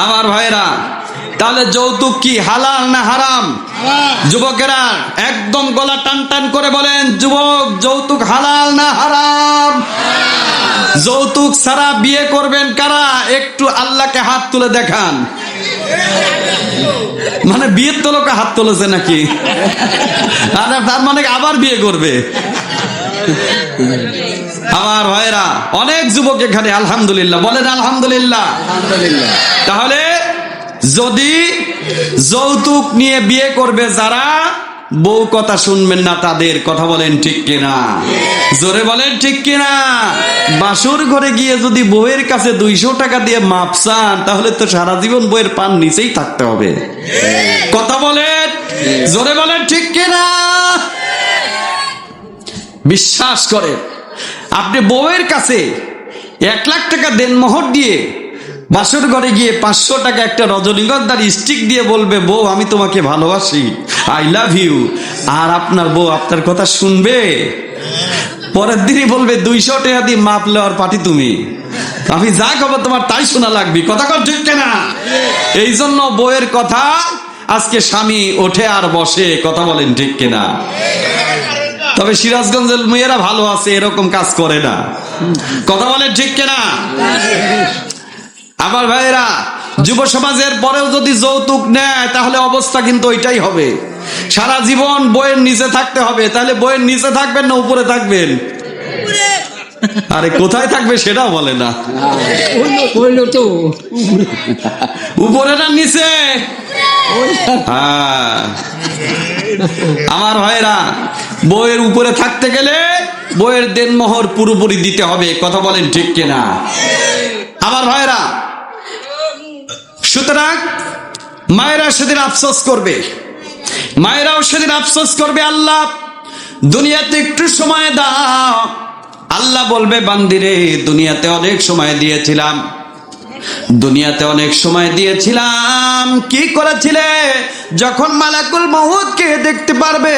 আমার ভাইরা, তাহলে যৌতুক কি হালাল না হারাম? যুবকেরা একদম গলা টান টান করে বলেন, যুবক যৌতুক হালাল না হারাম? যৌতুক ছাড়া বিয়ে করবেন কারা? একটু আল্লাহকে হাত তুলে দেখান। মানে বিয়ের তো লোকে হাত তুলেছে নাকি? তার মানে আবার বিয়ে করবে? আমার ভাইরা, অনেক যুবক এখানে আলহামদুলিল্লাহ বলেন, আলহামদুলিল্লাহ। তাহলে যদি যৌতুক নিয়ে বিয়ে করবে যারা, বউ কথা শুনবেন না তাদের। কথা বলেন ঠিক কিনা? জোরে বলেন ঠিক কিনা? বাসুর ঘরে গিয়ে যদি বউয়ের কাছে 200 টাকা দিয়ে মাপ চান, তাহলে তো সারা জীবন বউয়ের পান নিচেই থাকতে হবে। কথা বলেন, জোরে বলেন ঠিক কিনা? বিশ্বাস করে আপনি বউয়ের কাছে 1 লাখ টাকা দেনমোহর দিয়ে বাসর ঘরে গিয়ে 500 টাকা একটা রজনীগন্ধার স্টিক দিয়ে বলবে, বউ আমি তোমাকে ভালোবাসি, আই লাভ ইউ, আর আপনার বউ আপনার কথা শুনবে? পরের দিনই বলবে 200 টাকা দিয়ে মাপ লওয়ার পার্টি তুমি, আমি যা খবর তোমার তাই শোনা লাগবে। কথা কর ঠিক কিনা? এই জন্য বউয়ের কথা আজকে স্বামী ওঠে আর বসে। কথা বলেন ঠিক কিনা? তবে সিরাজগঞ্জের মেয়েরা ভালো আছে, এরকম কাজ করে না। কথা বলেন ঠিক কিনা? আমার ভাইরা, যুব সমাজের পরেও যদি যৌতুক নেয় তাহলে অবস্থা কিন্তু ওইটাই হবে। সারা জীবন বইয়ের নিচে থাকতে হবে। তাহলে বইয়ের নিচে থাকবেন না উপরে থাকবেন? আরে কোথায় থাকবে সেটাও বলে না। উপরে না নিচে? হ্যাঁ। আমার ভাইরা, বইয়ের উপরে থাকতে গেলে বইয়ের দেনমোহর পুরোপুরি দিতে হবে। কথা বলেন ঠিক কিনা? আমার ভাইরা, সুতরাং মায়েরা সেদিন আফসোস করবে, মায়েরাও সেদিন আফসোস করবে, আল্লাহ দুনিয়াতে একটু সময় দাও। আল্লাহ বলবে, বান্দিরে দুনিয়াতে অনেক সময় দিয়েছিলাম, দুনিয়াতে অনেক সময় দিয়েছিলাম, কি করেছিলে? যখন মালাকুল মউতকে দেখতে পারবে,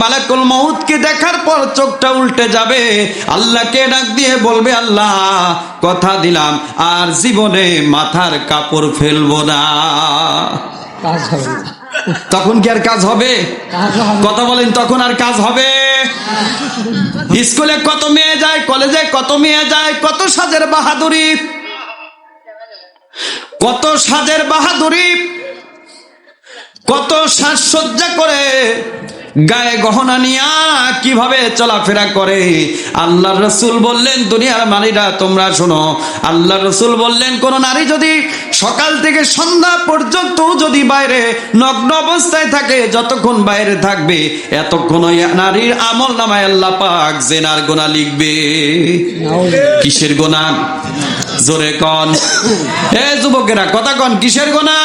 মালাকুল মউতকে দেখার পর চোখটা উল্টে যাবে, আল্লাহকে ডাক দিয়ে বলবে, আল্লাহ কথা দিলাম আর জীবনে মাথার কাপড় ফেলবো না। তখন কি আর কাজ হবে? কথা বলেন, তখন আর কাজ হবে? স্কুলে কত মেয়ে যায়, কলেজে কত মেয়ে যায়, কত সাজের বাহাদুরি, কত সাজের বাহাদুরি, কত সাজসজ্জা করে, গায়ে গহনা নিয়া কিভাবে চলাফেরা করে। আল্লাহর রাসূল বললেন, দুনিয়ার নারীরা তোমরা শোনো, আল্লাহর রাসূল বললেন, কোন নারী যদি সকাল থেকে সন্ধ্যা পর্যন্ত যদি বাইরে নগ্ন অবস্থায় থাকে, যতক্ষণ বাইরে থাকবে এতক্ষণ ওই নারীর আমল নামায় আল্লাহ পাক জিনার গুনাহ লিখবে। কিসের গুনাহ? জোরে কন, এ যুবকেরা কথা কন, কিসের গুনাহ?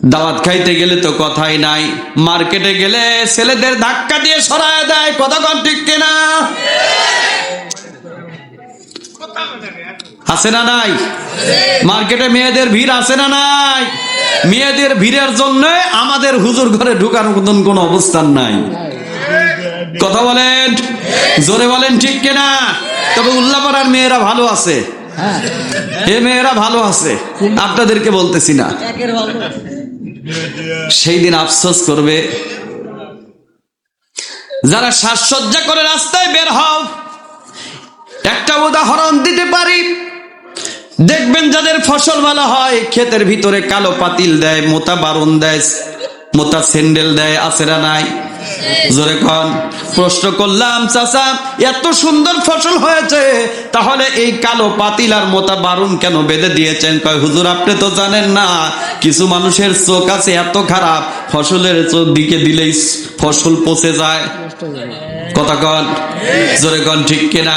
দাওয়াত খাইতে গেলে তো কথাই নাই, মার্কেটে গেলে ছেলেদের ধাক্কা দিয়ে সরায় দেয়, কথা কন ঠিক কিনা? আছে না নাই? মার্কেটে মেয়েদের ভিড় আছে না নাই? মেয়েদের ভিড়ের জন্য আমাদের হুজুর ঘরে ঢুকার মতন কোন অবস্থান নাই, কথা বলেন, জোরে বলেন ঠিক কিনা? তবে উল্লাপাড়ার মেয়েরা ভালো আছে, এ মেয়েরা ভালো আছে, আপনাদেরকে বলতেছি না। সেই দিন আফসোস করবে যারা সাজসজ্জা করে রাস্তায় বের হও। একটা উদাহরণ দিতে পারি, দেখবেন যাদের ফসল ভালো হয় ক্ষেতের ভিতরে কালো পাতিল দেয়, মোটা বারণ দেয়, মোটা স্যান্ডেল দেয়, আছে না নাই? জোরে কন। প্রশ্ন করলাম, চাচা এত সুন্দর ফসল হয়েছে, তাহলে এই কালো পাতিল আর মোটা বারুন কেন বেঁধে দিয়েছেন? কয় হুজুর আপনি তো জানেন না, কিছু মানুষের চোখ আছে এত খারাপ, ফসলের চোখ দিকে দিলেই ফসল পচে যায়, কথা কন, জোরে কন ঠিক কিনা?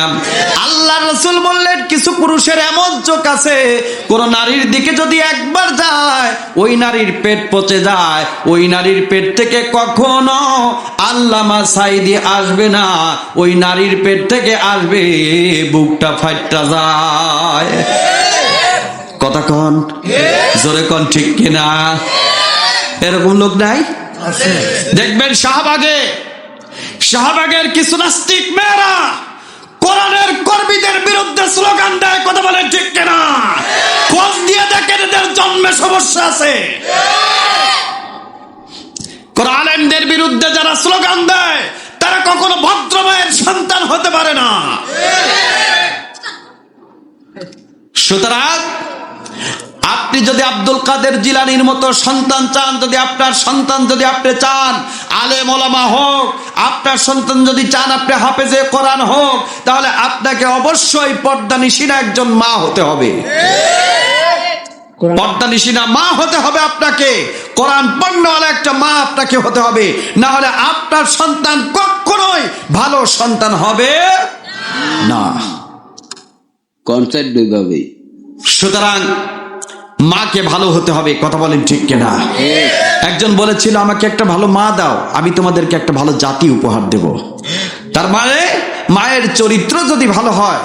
আল্লাহ রাসূল বললেন কিছু পুরুষের এমন চোখ আছে, কোন নারীর দিকে যদি একবার যায় ওই নারীর পেট পচে যায়, ওই নারীর পেট থেকে কখনো আল্লামা সাইদি আসবে না, ওই নারীর পেট থেকে আসবে বুকটা ফাইটটা যায়, কথা কন, জোরে কন ঠিক কিনা? এরকম লোক নাই? দেখবেন শাহবাগের কিছু নাস্তিক মেয়েরা কোরআনের কর্মীদের বিরুদ্ধে স্লোগান দেয়, কথা বলেন ঠিক কিনা? খোঁজ দিয়ে দেখেন এদের জন্মে সমস্যা আছে। কোরআনের বিরুদ্ধে যারা স্লোগান দেয় তারা কখনো ভদ্র মায়ের সন্তান হতে পারে না। সুতরাং আপনি যদি আব্দুল কাদের জিলানীর মতো সন্তান চান, যদি আপনার সন্তান যদি আপনি চান আলেম ওলামা হোক, আপনার সন্তান যদি চান আপনি হাফেজে কোরআন হোক, তাহলে আপনাকে অবশ্যই পর্দানিশিনা একজন মা হতে হবে, পর্দানিশিনা মা হতে হবে আপনাকে, কোরআন পড়নেওয়ালা একটা মা আপনাকে হতে হবে, না হলে আপনার সন্তান কখনোই ভালো সন্তান হবে না। কনসেপ্ট দুইভাবে। সুতরাং মাকে ভালো হতে হবে, কথা বলেন ঠিক কিনা? একজন বলেছিল আমাকে একটা ভালো মা দাও, আমি তোমাদেরকে একটা ভালো জাতি উপহার দেব। তার মানে মায়ের চরিত্র যদি ভালো হয়।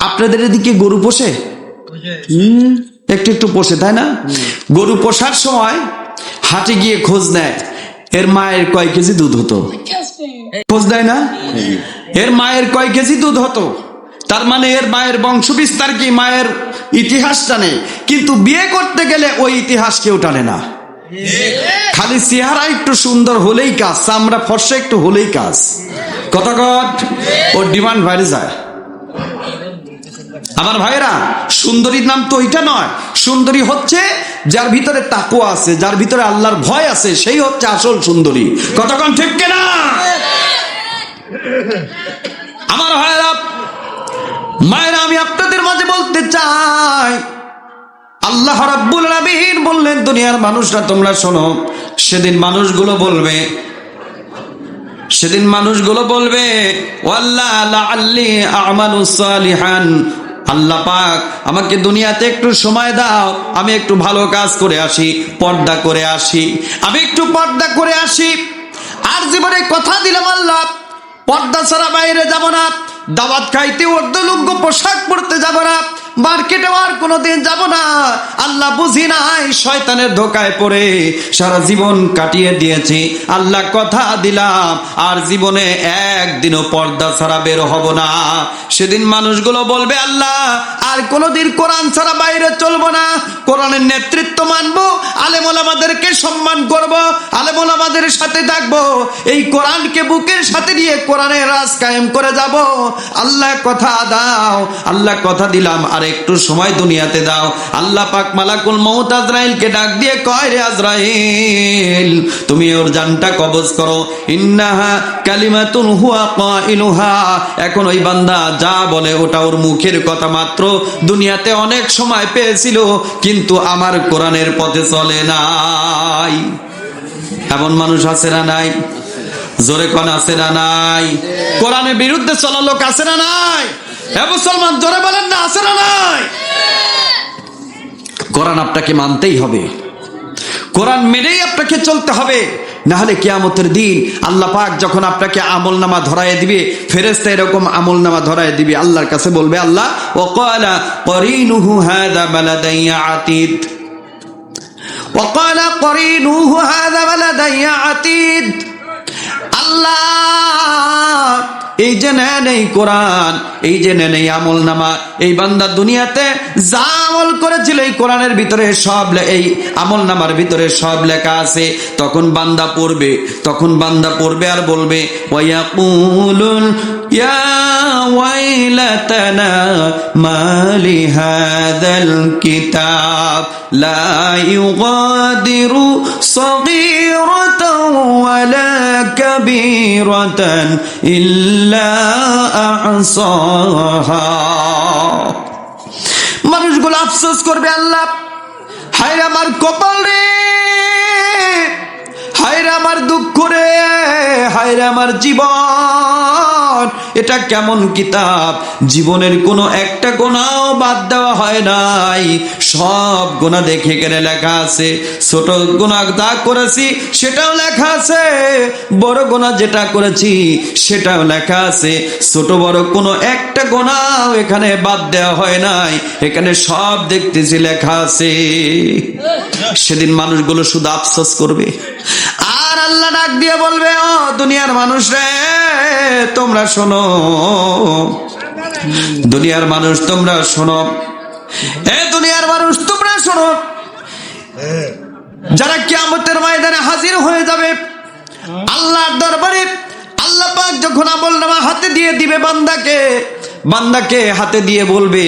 আপনাদের এদিকে গরু পোষে? একটু একটু পোষে, তাই না? গরু পোষার সময় হাটে গিয়ে খোঁজ নেয় এর মায়ের কয় কেজি দুধ হতো, খোঁজ দেয় না? এর মায়ের কয় কেজি দুধ হতো, তার মানে এর মায়ের বংশ বিস্তার কি, মায়ের ইতিহাস টানে, কিন্তু বিয়ে করতে গেলে ওই ইতিহাস কেউ টানে না। খালি চেহারা একটু সুন্দর হলেই কাজ, চামড়া ফর্সা একটু হলেই কাজ, কথা কট, ওর ডিমান্ড বাইরে যায়। আমার ভাইরা, সুন্দরীর নাম তো ওইটা নয়, সুন্দরী হচ্ছে যার ভিতরে তাকওয়া আছে, যার ভিতরে আল্লাহর ভয় আছে, সেই হচ্ছে আসল সুন্দরী, কথা কন ঠিক কিনা? আমার ভাইরা মায়েরা, আমি আপনাদের মাঝে বলতে চাই, আল্লাহ রাব্বুল আলামিন বললেন দুনিয়ার মানুষরা তোমরা শোনো, সেদিন মানুষগুলো বলবে ওয়াল্লাহ লাআল্লি আমালু সালিহান, আল্লাহ পাক আমাকে দুনিয়াতে একটু সময় দাও, আমি একটু ভালো কাজ করে আসি, পর্দা করে আসি, আমি একটু পর্দা করে আসি। আর জীবনে কথা দিলাম আল্লাহ পর্দা ছাড়া বাইরে যাব না, দাওয়াত খাইতে অর্ধলুঙ্গ পোশাক পরতে যাব না, মার্কেটে আর কোনোদিন যাব না। আল্লাহ বুঝি নাই শয়তানের ধোকায় পড়ে সারা জীবন কাটিয়ে দিয়েছি, আল্লাহ কথা দিলাম আর জীবনে একদিনও পর্দা ছাড়া বের হব না। সেদিন মানুষগুলো বলবে আল্লাহ আর কোনোদিন কোরআন ছাড়া বাইরে চলবো না, কোরআনের নেতৃত্ব মানবো, আলেম ওলামাদেরকে সম্মান করব, আলেম ওলামাদের সাথে থাকবো, এই কোরআনকে বুকের সাথে নিয়ে কোরআনের রাজ কায়েম করে যাব। আল্লাহ কথা দাও, আল্লাহ কথা দিলাম আর একটু সময় দুনিয়াতে দাও। আল্লাহ পাক মালাকুল মউত আজরাইলকে ডাক দিয়ে কয়, রে আজরাইল তুমি ওর জানটা কবজ করো, ইন্নাহা কালিমাতুন হুয়া কাইলুহা, এখন ওই বান্দা যা বলে ওটা ওর মুখের কথা মাত্র, দুনিয়াতে অনেক সময় পেয়েছিল কিন্তু আমার কোরআনের পথে চলে নাই। এমন মানুষ আছে না নাই? জোরে কোন আছে না নাই? কোরআনের বিরুদ্ধে চলা লোক আছে না নাই? হে মুসলমান জোরে বলেন না, আছে না নাই? কোরআন আপনাকে মানতেই হবে, কোরআন মেনেই আপনাকে চলতে হবে, না হলে কিয়ামতের দিন আল্লাহ পাক যখন আপনাকে আমলনামা ধরায় দিবে, ফেরেশতা এরকম আমলনামা ধরায় দিবে, আল্লাহর কাছে বলবে আল্লাহ ওয়াকালা করিনুহু হাযা বালাদাইয়া আতীদ, ওয়াকালা করিনুহু হাযা বালাদাইয়া আতীদ। আল্লাহ এই যে নেন এই কোরআন, এই যে নেন এই আমল নামা, এই বান্দা দুনিয়াতে যা আমল করেছিল এই কোরআনের ভিতরে সব, এই আমল নামার ভিতরে সব লেখা আছে। তখন বান্দা পড়বে আর বলবে ওয়ায়াকুলুন ইয়া ওয়াইলাতানা মালি হাযাল কিতাব লা ইউগাদিরু সগীরাতান ওয়ালা কাবীরাতান ইল্লা আহসাহা। মানুষগুলো আফসোস করবে, আল্লাহ হায়রে আমার কপাল রে, হায়রে আমার দুঃখ রে, হায়রে আমার জীবন, এটা কেমন কিতাব, জীবনের কোনো একটা গুনাহ বাদ দেওয়া হয় নাই, সব গুনাহ দেখে গেলে লেখা আছে। ছোট গুনাহ যা করেছি সেটাও লেখা আছে, বড় গুনাহ যেটা করেছি সেটাও লেখা আছে, ছোট বড় কোনো একটা গুনাহ এখানে বাদ দেওয়া হয় নাই, এখানে সব দেখতেছি লেখা আছে। সেদিন মানুষগুলো শুধু আফসোস করবে, আর আল্লাহ ডাক দিয়ে বলবে ও দুনিয়ার মানুষ রে তোমরা শোনো, দুনিয়ার মানুষ তোমরা শোনো, এ দুনিয়ার মানুষ তোমরা শোনো, যারা কিয়ামতের ময়দানে হাজির হয়ে যাবে আল্লাহর দরবারে, আল্লাহ পাক যখন আমলনামা হাতে দিয়ে দিবে বান্দাকে হাতে দিয়ে বলবে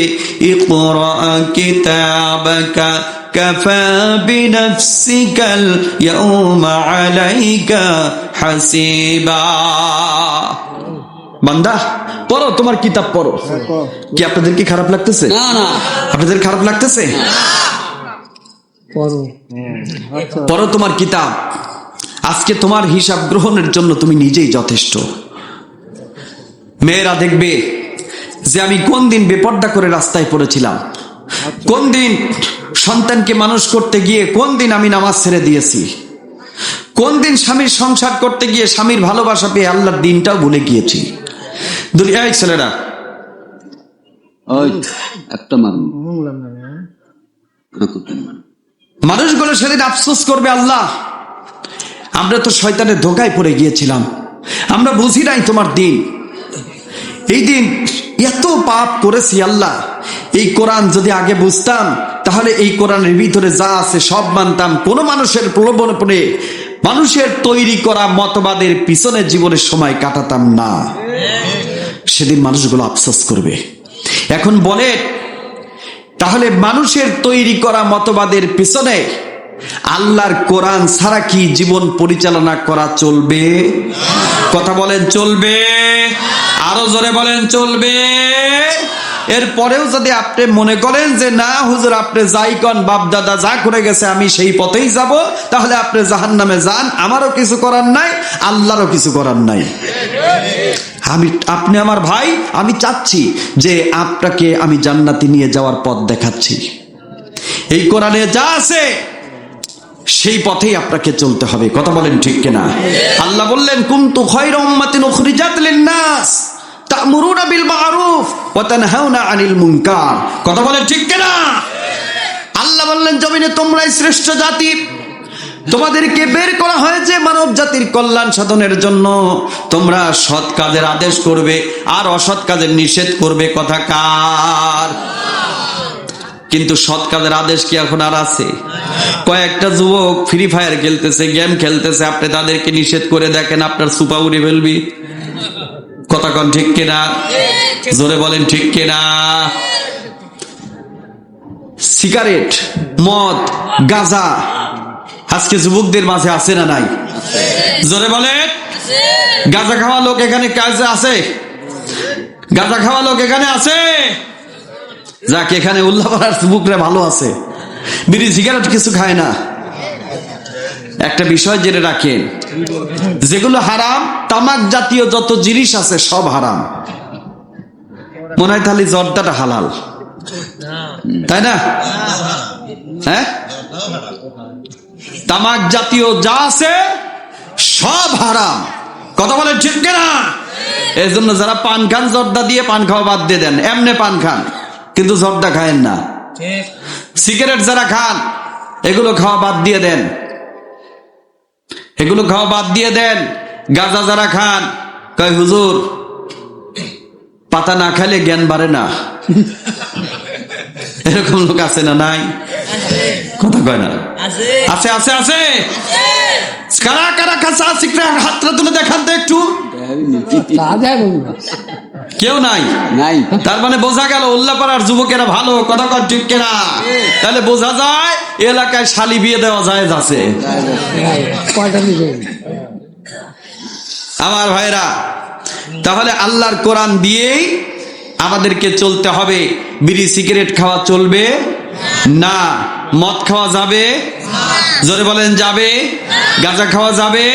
ইকরা কিতাবাকা কাফা বিনাফসিকাল ইয়াউমা আলাইকা হাসিবা। বান্দা পড়ো, তোমার কিতাব পড়ো। কি আপনাদের কি খারাপ লাগতেছে? না না, আপনাদের খারাপ লাগতেছে? পড়ো তোমার কিতাব, আজকে তোমার হিসাব গ্রহণের জন্য তুমি নিজেই যথেষ্ট। মেয়েরা দেখবে যে আমি কোন দিন বেপর্দা করে রাস্তায় পড়েছিলাম, কোন দিন সন্তানকে মানুষ করতে গিয়ে কোন দিন আমি নামাজ ছেড়ে দিয়েছি, কোন দিন স্বামীর সংসার করতে গিয়ে স্বামীর ভালোবাসা পেয়ে আল্লাহর দিনটাও ভুলে গিয়েছি। দুনিয়ায় ছেলেরা ওই একটা মানুষগুলো সেদিন আফসোস করবে, আল্লাহ আমরা তো শয়তানের ধোকায় পড়ে গিয়েছিলাম, আমরা বুঝি নাই তোমার দিন, এই দিন এত পাপ করেছি আল্লাহ, এই কোরআন যদি আগে বুঝতাম তাহলে এই কোরআনের ভিতরে যা আছে সব মানতাম, কোন মানুষের প্রলোভনে পড়ে মানুষের তৈরি করা মতবাদের পিছনে জীবনের সময় কাটাতাম না। সেদিন মানুষগুলো আফসোস করবে। এখন বলে তাহলে মানুষের তৈরি করা মতবাদের পিছনে আল্লাহর কোরআন ছাড়া কি জীবন পরিচালনা করা চলবে? কথা বলেন চলবে? আরো জোরে বলেন চলবে? এরপরেও যদি আপনি মনে করেন যে না হুজুর আপনি যাই কন, বাপ দাদা যা করে গেছে আমি সেই পথেই যাব, তাহলে আপনি জাহান্নামে যান, আমারও কিছু করার নাই, আল্লাহরও কিছু করার নাই। আপনি আমার ভাই, আমি চাচ্ছি যে আপনাকে আমি জান্নাতে নিয়ে যাওয়ার পথ দেখাচ্ছি। এই কোরআনে যা আছে সেই পথেই আপনাকে চলতে হবে। কথা বলেন ঠিক কিনা? আল্লাহ বললেন কুনতু খায়রা উম্মাতিন উখরিজাত লিন-নাস তা'মুরুনা বিল মা'রুফ ওয়া তানহাউনা আনিল মুনকার। কথা বলেন ঠিক কিনা? আল্লাহ বললেন জমিনে তোমরাই শ্রেষ্ঠ জাতি, তোমাদেরকে বের করা হয়েছে মানব জাতির কল্যাণ সাধনের জন্য, তোমরা সৎ কাজের আদেশ করবে আর অসৎ কাজের নিষেধ করবে। কথা কার? কিন্তু সৎ কাজের আদেশ কি এখন আর আছে? কয়েকটা যুবক ফ্রি ফায়ার খেলতেছে, গেম খেলতেছে, আপনি তাদেরকে নিষেধ করে দেখেন, আপনার সুপা উড়ে ফেলবি। কথা কন ঠিক কিনা? জোরে বলেন ঠিক কিনা? সিগারেট, মদ, গাঁজা আজকে যুবকদের মাঝে আছে না নাই? জোরে বলেন। গাঁজা খাওয়া লোক এখানে কাজে আছে? গাঁজা খাওয়া লোক এখানে আছে? যাক, এখানে উল্লাপাড়ার যুবকরা ভালো আছে, বিড়ি সিগারেট কিছু খায় না। একটা বিষয় জেনে রাখেন, যেগুলো হারাম, তামাক জাতীয় যত জিনিস আছে সব হারাম। মনে হয় তাহলে জর্দাটা হালাল, তাই না? হ্যাঁ, তামাক জাতীয় যা আছে সব হারাম। কথা বলেন ঠিক কিনা? এই জন্য যারা পান খান জর্দা দিয়ে পান খাওয়া বাদ দিয়ে দেন, এমনি পান খান কিন্তু জর্দা খায়েন না। সিগারেট যারা খান এগুলো খাওয়া বাদ দিয়ে দেন, এগুলো খাওয়া বাদ দিয়ে দেন। গাঁজা যারা খান কয় হুজুর পাতা না খাইলে জ্ঞান বাড়ে না, এরকম লোক আছে না নাই? কথা কয় না? আছে আছে আছে। কারা কারা কাঁচা শিখরা হাতটা তুলে দেখান তো একটু। তা দেয় বলবো কেউ নাই? নাই। তার মানে বোঝা গেল উল্লাপাড়ার যুবকেরা ভালো। কথা কয় ঠিক কিনা? তাহলে বোঝা যায় এলাকায় শালি বিয়ে দেওয়া যায় আছে। কয়টা দিবেন? আমার ভাইরা, তাহলে আল্লাহর কোরআন দিয়েই আমাদেরকে চলতে হবে। বিড়ি সিগারেট খাওয়া চলবে না, মদ খাওয়া যাবে, জোরে বলেন যাবে, গাঁজা খাওয়া যাবে,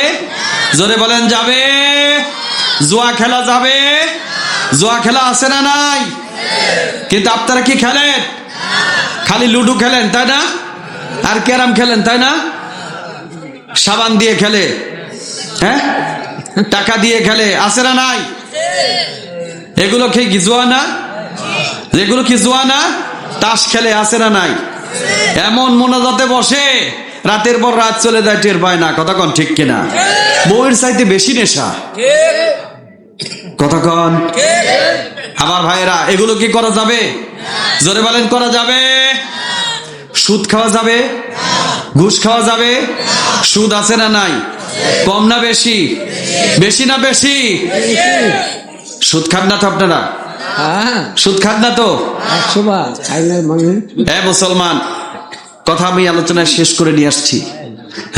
জোরে বলেন যাবে, জুয়া খেলা যাবে। জুয়া খেলা আছে না নাই? কিন্তু আপনারা কি খেলেন? খালি লুডো খেলেন তাই না, আর ক্যারাম খেলেন তাই না? সাবান দিয়ে খেলে, হ্যাঁ টাকা দিয়ে খেলে, আছে না নাই? এগুলো কি জুয়া না? এগুলো কি জুয়া না? তাস খেলে, আছে না নাই? এমন মোনাজাতে বসে রাতের পর রাত চলে যায়, টের পায় না। কথা কন ঠিক কিনা? বউয়ের চাইতে বেশি নেশা। কথা কন। আমার ভাইয়েরা, এগুলো কি করা যাবে? জোরে বলেন করা যাবে? সুদ খাওয়া যাবে, ঘুষ খাওয়া যাবে। সুদ আছে না নাই? কম না বেশি? বেশি না বেশি? সুদ খান না তো আপনারা? হ্যাঁ, সুদ খান না তো? 100 বার খাইলে মানুষ। মুসলমান, কথা আমি আলোচনায় শেষ করে নিয়ে আসছি।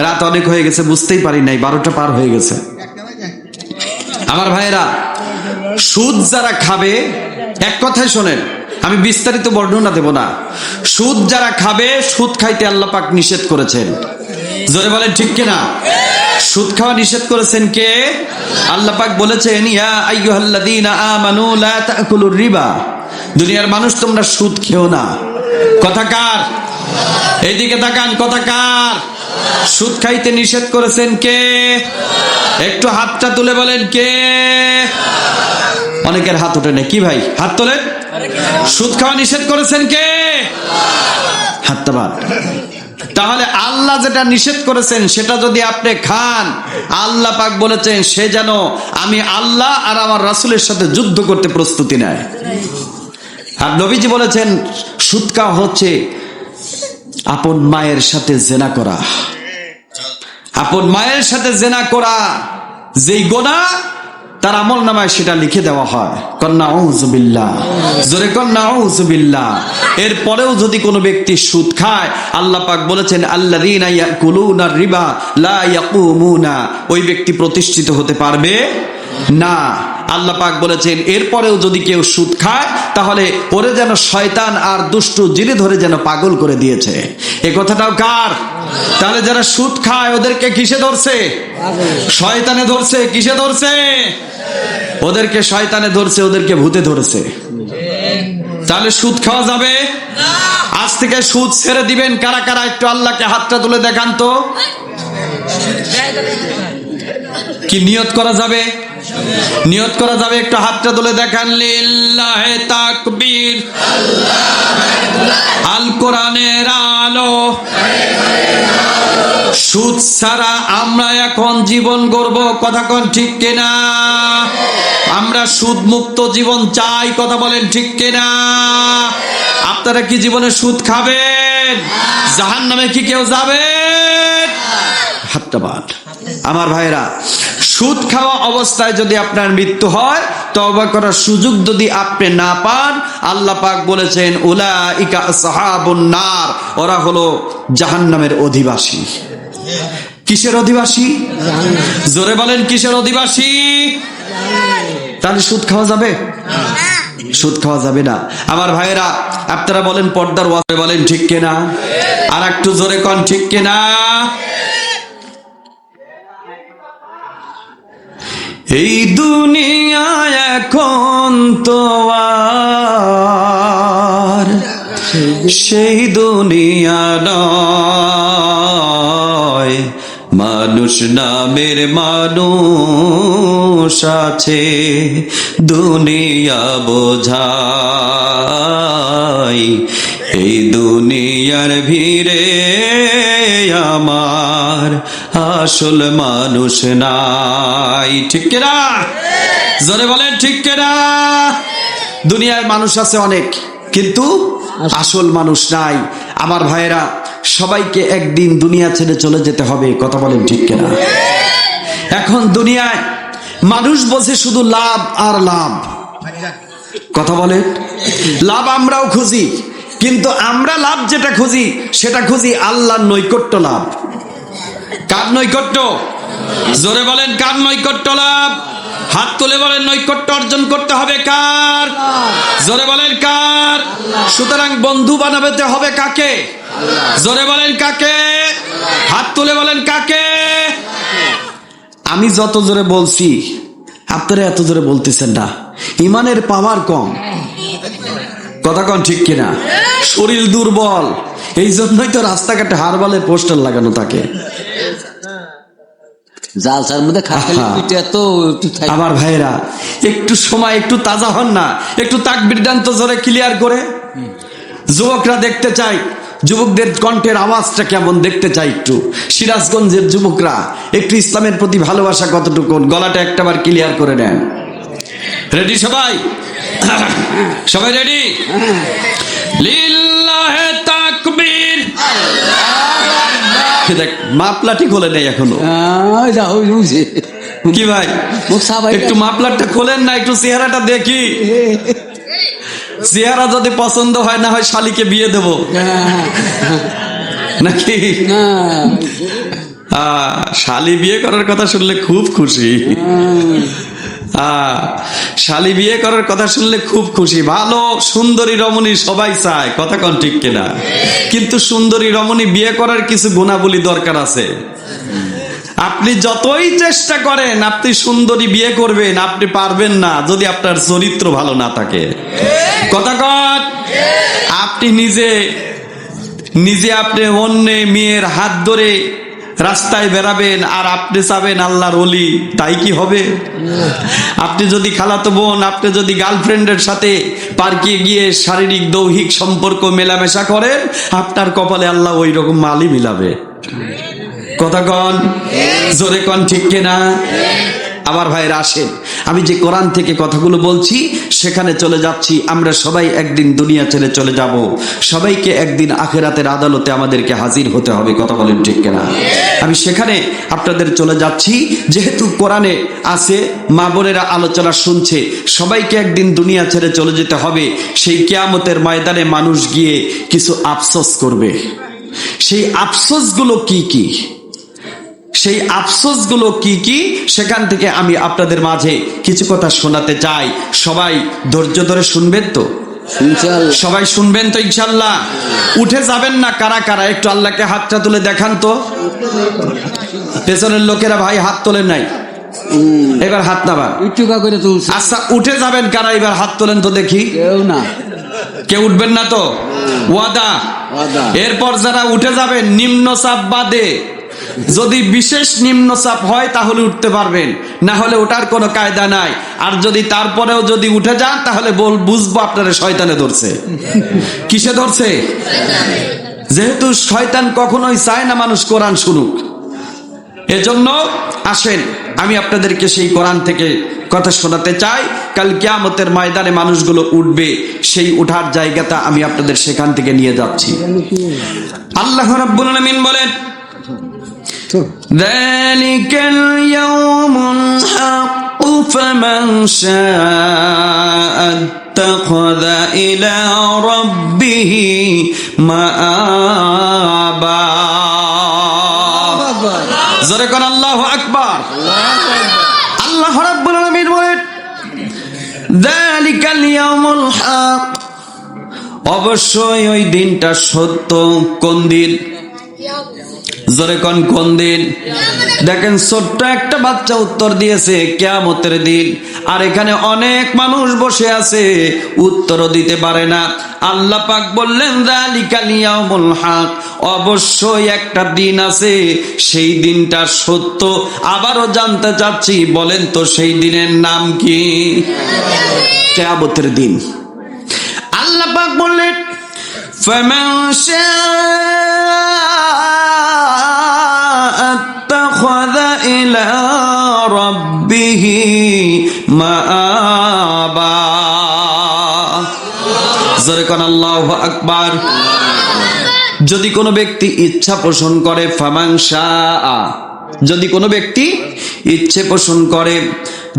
রাত অনেক হয়ে গেছে, বুঝতেই পারি নাই, 12টা পার হয়ে গেছে। আমার ভাইয়েরা, সুদ যারা খাবে, এক কথাই শোনেন, আমি বিস্তারিত বর্ণনা দেব না। সুদ যারা খাবে, সুদ খাইতে আল্লাহ পাক নিষেধ করেছেন। জোরে বলেন ঠিক কিনা? সুদ খাওয়া নিষেধ করেছেন কে? আল্লাহ পাক বলেছেন, ইয়া আইয়ুহাল্লাযীনা আমানু লা তাকুলুর রিবা। দুনিয়ার মানুষ তোমরা সুদ খেও না। কথা কার? এইদিকে তাকান, কথা কার? সুদ খাইতে নিষেধ করেছেন কে? একটু হাতটা তুলে বলেন কে? অনেকের হাত ওঠে না, কি ভাই হাত তোলেন। সুদ খাওয়া নিষেধ করেছেন কে? হাতটা বাদ। তাহলে আল্লাহ যেটা নিষেধ করেছেন সেটা যদি আপনি খান, আল্লাহ পাক বলেছেন সে যেন আমি আল্লাহ আর আমার রাসূলের সাথে যুদ্ধ করতে প্রস্তুতি নেয়। আর নবীজি বলেছেন সুদ খাওয়া হচ্ছে আপন মায়ের সাথে জেনা করা। আপন মায়ের সাথে জেনা করা যেই গোনা, তার আমল নামায় সেটা লিখে দেওয়া হয়। কন্না আউযুবিল্লাহ, জোরে কন্না আউযুবিল্লাহ। এরপরেও যদি কোনো ব্যক্তি সুদ খায়, আল্লাহ পাক বলেছেন আল্লাযীনা ইয়াকুলুনা রিবা লা ইয়াকুমুনা, ওই ব্যক্তি প্রতিষ্ঠিত হতে পারবে না। আল্লাহ পাক বলেছেন এরপরেও যদি কেউ সুদ খায়, তাহলে ওরে যেন শয়তান আর দুষ্টু জিনে ধরে যেন পাগল করে দিয়েছে। এই কথাটাও কার? তাহলে যারা সুদ খায় ওদেরকে কিসে ধরছে? শয়তানে ধরছে। কিসে ধরছে? ওদেরকে শয়তানে ধরছে, ওদেরকে ভূতে ধরছে। তাহলে সুদ খাওয়া যাবে? আজ থেকে সুদ ছেড়ে দিবেন কারা কারা? একটু আল্লাহকে হাতটা তুলে দেখান তো। কি নিয়ত করা যাবে? নিয়ত করা যাবে, একটু হাতটা তুলে দেখান। লিল্লাহে তাকবীর, আল কোরআনের আলো। সুদ ছাড়া আমরা এখন জীবন গড়ব। কথা কোন ঠিক কিনা? আমরা সুদ মুক্ত জীবন চাই। কথা বলেন ঠিক কিনা? আপনারা কি জীবনে সুদ খাবেন? জাহান্নামে কি কেউ যাবেন? হাতটা বাদ। আমার ভাইরা, সুদ খাওয়া অবস্থায় যদি আপনার মৃত্যু হয়, তওবা করার সুযোগ যদি আপনি না পান, আল্লাহ পাক বলেছেন উলাইকা আসহাবুন নার, ওরা হলো জাহান্নামের অধিবাসী। কিসের অধিবাসী? জোরে বলেন কিসের অধিবাসী? তাহলে সুদ খাওয়া যাবে? সুদ খাওয়া যাবে না। আমার ভাইয়েরা, আপনারা বলেন পর্দার ওয়াজে বলেন ঠিক কিনা? আর একটু জোরে কন ঠিক কিনা? এই দুনিয়া এখন তো আর সেই দুনিয়া নয়। মানুষ নামের মানুষ আছে, দুনিয়া বোঝাই, এই দুনিয়ার ভিড়ে আমার আসল মানুষ নাই। ঠিক কিনা? জোরে বলেন ঠিক কিনা? দুনিয়ার মানুষ আছে অনেক, কিন্তু আসল মানুষ নাই। আমার ভাইয়েরা, সবাইকে একদিন দুনিয়া ছেড়ে চলে যেতে হবে, কথা বলেন ঠিক কিনা? এখন দুনিয়ায় মানুষ বসে শুধু লাভ আর লাভ, কথা বলেন। লাভ আমরাও খুঁজি, কিন্তু আমরা লাভ যেটা খুঁজি সেটা খুঁজি আল্লাহর নৈকট্য লাভ। কার নৈকট্য? জোরে বলেন, কার নৈকট্য লাভ? হাত তুলে বলেন, নৈকট্য অর্জন করতে হবে কার? জোরে বলেন কার? সুতরাং বন্ধু বানাতে হবে কাকে? জোরে বলেন কাকে? হাত তুলে বলেন কাকে? আমি যত জোরে বলছি আপনারা এত জোরে বলতেছেন না, ইমানের পাওয়ার কম, কথা কন ঠিক কিনা? শরীর দুর্বল, এই জন্যই তো রাস্তাঘাটে হারবালের পোস্টার লাগানো থাকে। জালসার মধ্যে খালি পিঠে তো আমার ভাইরা, একটু সময়, একটু তাজা হন না, একটু তাকবীর দেন তো জোরে, ক্লিয়ার করে। যুবকরা দেখতে চাই, যুবকদের কণ্ঠের আওয়াজটা কেমন দেখতে চাই একটু। সিরাজগঞ্জের যুবকরা একটু ইসলামের প্রতি ভালোবাসা কতটুকু, গলাটা একটাবার ক্লিয়ার করে নেন। রেডি সবাই? সবাই রেডি? লিল্লাহে তাকবীর। দেখ, মাপলাটি খোলে নেই এখনো। কি ভাই, একটু মাপলারটা খোলেন না, একটু চেহারাটা দেখি। চেহারা যদি পছন্দ হয়, না হয় শালিকে বিয়ে দেব নাকি? শালি বিয়ে করার কথা শুনলে খুব খুশি। শালি বিয়ে করার কথা শুনলে খুব খুশি। ভালো সুন্দরী রমণী সবাই চায়, কথা কন ঠিক কিনা? কিন্তু সুন্দরী রমণী বিয়ে করার কিছু গুণাবলী দরকার আছে। আপনি যতই চেষ্টা করেন আপনি সুন্দরী বিয়ে করবেন, আপনি পারবেন না যদি আপনার চরিত্র ভালো না থাকে, কথা কন। আপনি নিজে আপনি অন্য মেয়ের হাত ধরে রাস্তায় বেরাবেন আর আপনি চাবেন আল্লাহর ওলি, তাই কি হবে? আপনি যদি খালাতো বোন, আপনি যদি গার্লফ্রেন্ডের সাথে পার্কে গিয়ে শারীরিক দৈহিক সম্পর্ক মেলামেশা করেন, আপনার কপালে আল্লাহ ওই রকম মালই মিলাবে, কথা কন, জোরে কন ঠিক কিনা? আমার ভাইরা আসেন, আমি যে কোরআন থেকে কথাগুলো বলছি সেখানে চলে যাচ্ছি। আমরা সবাই একদিন দুনিয়া ছেড়ে চলে যাব, সবাইকে একদিন আখিরাতের আদালতে আমাদেরকে হাজির হতে হবে, কথা বলেন ঠিক কিনা? আমি সেখানে আপনাদের চলে যাচ্ছি। যেহেতু কোরআনে আছে, মা বোনেরা আলোচনা শুনছে, সবাইকে একদিন দুনিয়া ছেড়ে চলে যেতে হবে। সেই কিয়ামতের ময়দানে মানুষ গিয়ে কিছু আফসোস করবে। সেই আফসোসগুলো কি কি? সেই আফসোসগুলো কি কি? সেখান থেকে আমি আপনাদের মাঝে কিছু কথা শোনাতে চাই। সবাই ধৈর্য ধরে শুনবেন তো? সবাই শুনবেন তো ইনশাল্লাহ? উঠে যাবেন না কারা কারা? একটু আল্লাহকে হাতটা তুলে দেখান তো। পেছনের লোকেরা ভাই হাত তোলেন নাই, এবার হাত নামান। আচ্ছা, উঠে যাবেন কারা? এবার হাত তোলেন তো দেখি। কেউ উঠবেন না তো? ওয়াদা? এরপর যারা উঠে যাবেন নিম্নচাপ বাদে, যদি বিশেষ নিম্নচাপ হয় তাহলে উঠতে পারবেন, না হলে ওঠার কোনো কায়দা নাই। আর যদি তারপরেও যদি উঠে যান তাহলে বুঝবো আপনারা শয়তানে ধরছে। কিসে ধরছে? যেহেতু শয়তান কখনোই চায় না মানুষ কোরআন শুনুক, এজন্য আসেন আমি আপনাদেরকে সেই কোরআন থেকে কথা শোনাতে চাই। কাল কিয়ামতের ময়দানে মানুষগুলো উঠবে, সেই উঠার জায়গাটা আমি আপনাদের সেখান থেকে নিয়ে যাচ্ছি। আল্লাহ রাব্বুল আলামিন বলেন, ذلك اليوم الحق فمن شاء اتخذ إلى ربه مآبا। জোরে কোন আল্লাহু আকবার। আল্লাহ রাব্বুল আলামিন বলেন, যালিকাল ইয়াউমুল হক, অবশ্যই ওই দিনটা সত্য। কোন দিন? জোরে কোন দিন? দেখেন ছোট্ট একটা বাচ্চা উত্তর দিয়েছে কিয়ামতের দিন, আর এখানে অনেক মানুষ বসে আছে উত্তরও দিতে পারে না। আল্লাহ পাক বললেন যালিকাল ইয়াউমুল হক, অবশ্যই একটা দিন আছে, সেই দিনটা সত্য। আবারও জানতে চাচ্ছি, বলেন তো সেই দিনের নাম কি? কিয়ামতের দিন। আল্লাহ পাক বললেন ফামান শাআ আত্তাখাযা ইলা রাব্বিহি মাআবা। জোরে কোন আল্লাহু আকবার। যদি কোনো ব্যক্তি ইচ্ছা পোষণ করে, ফামান শাআ, যদি কোনো ব্যক্তি ইচ্ছে পোষণ করে,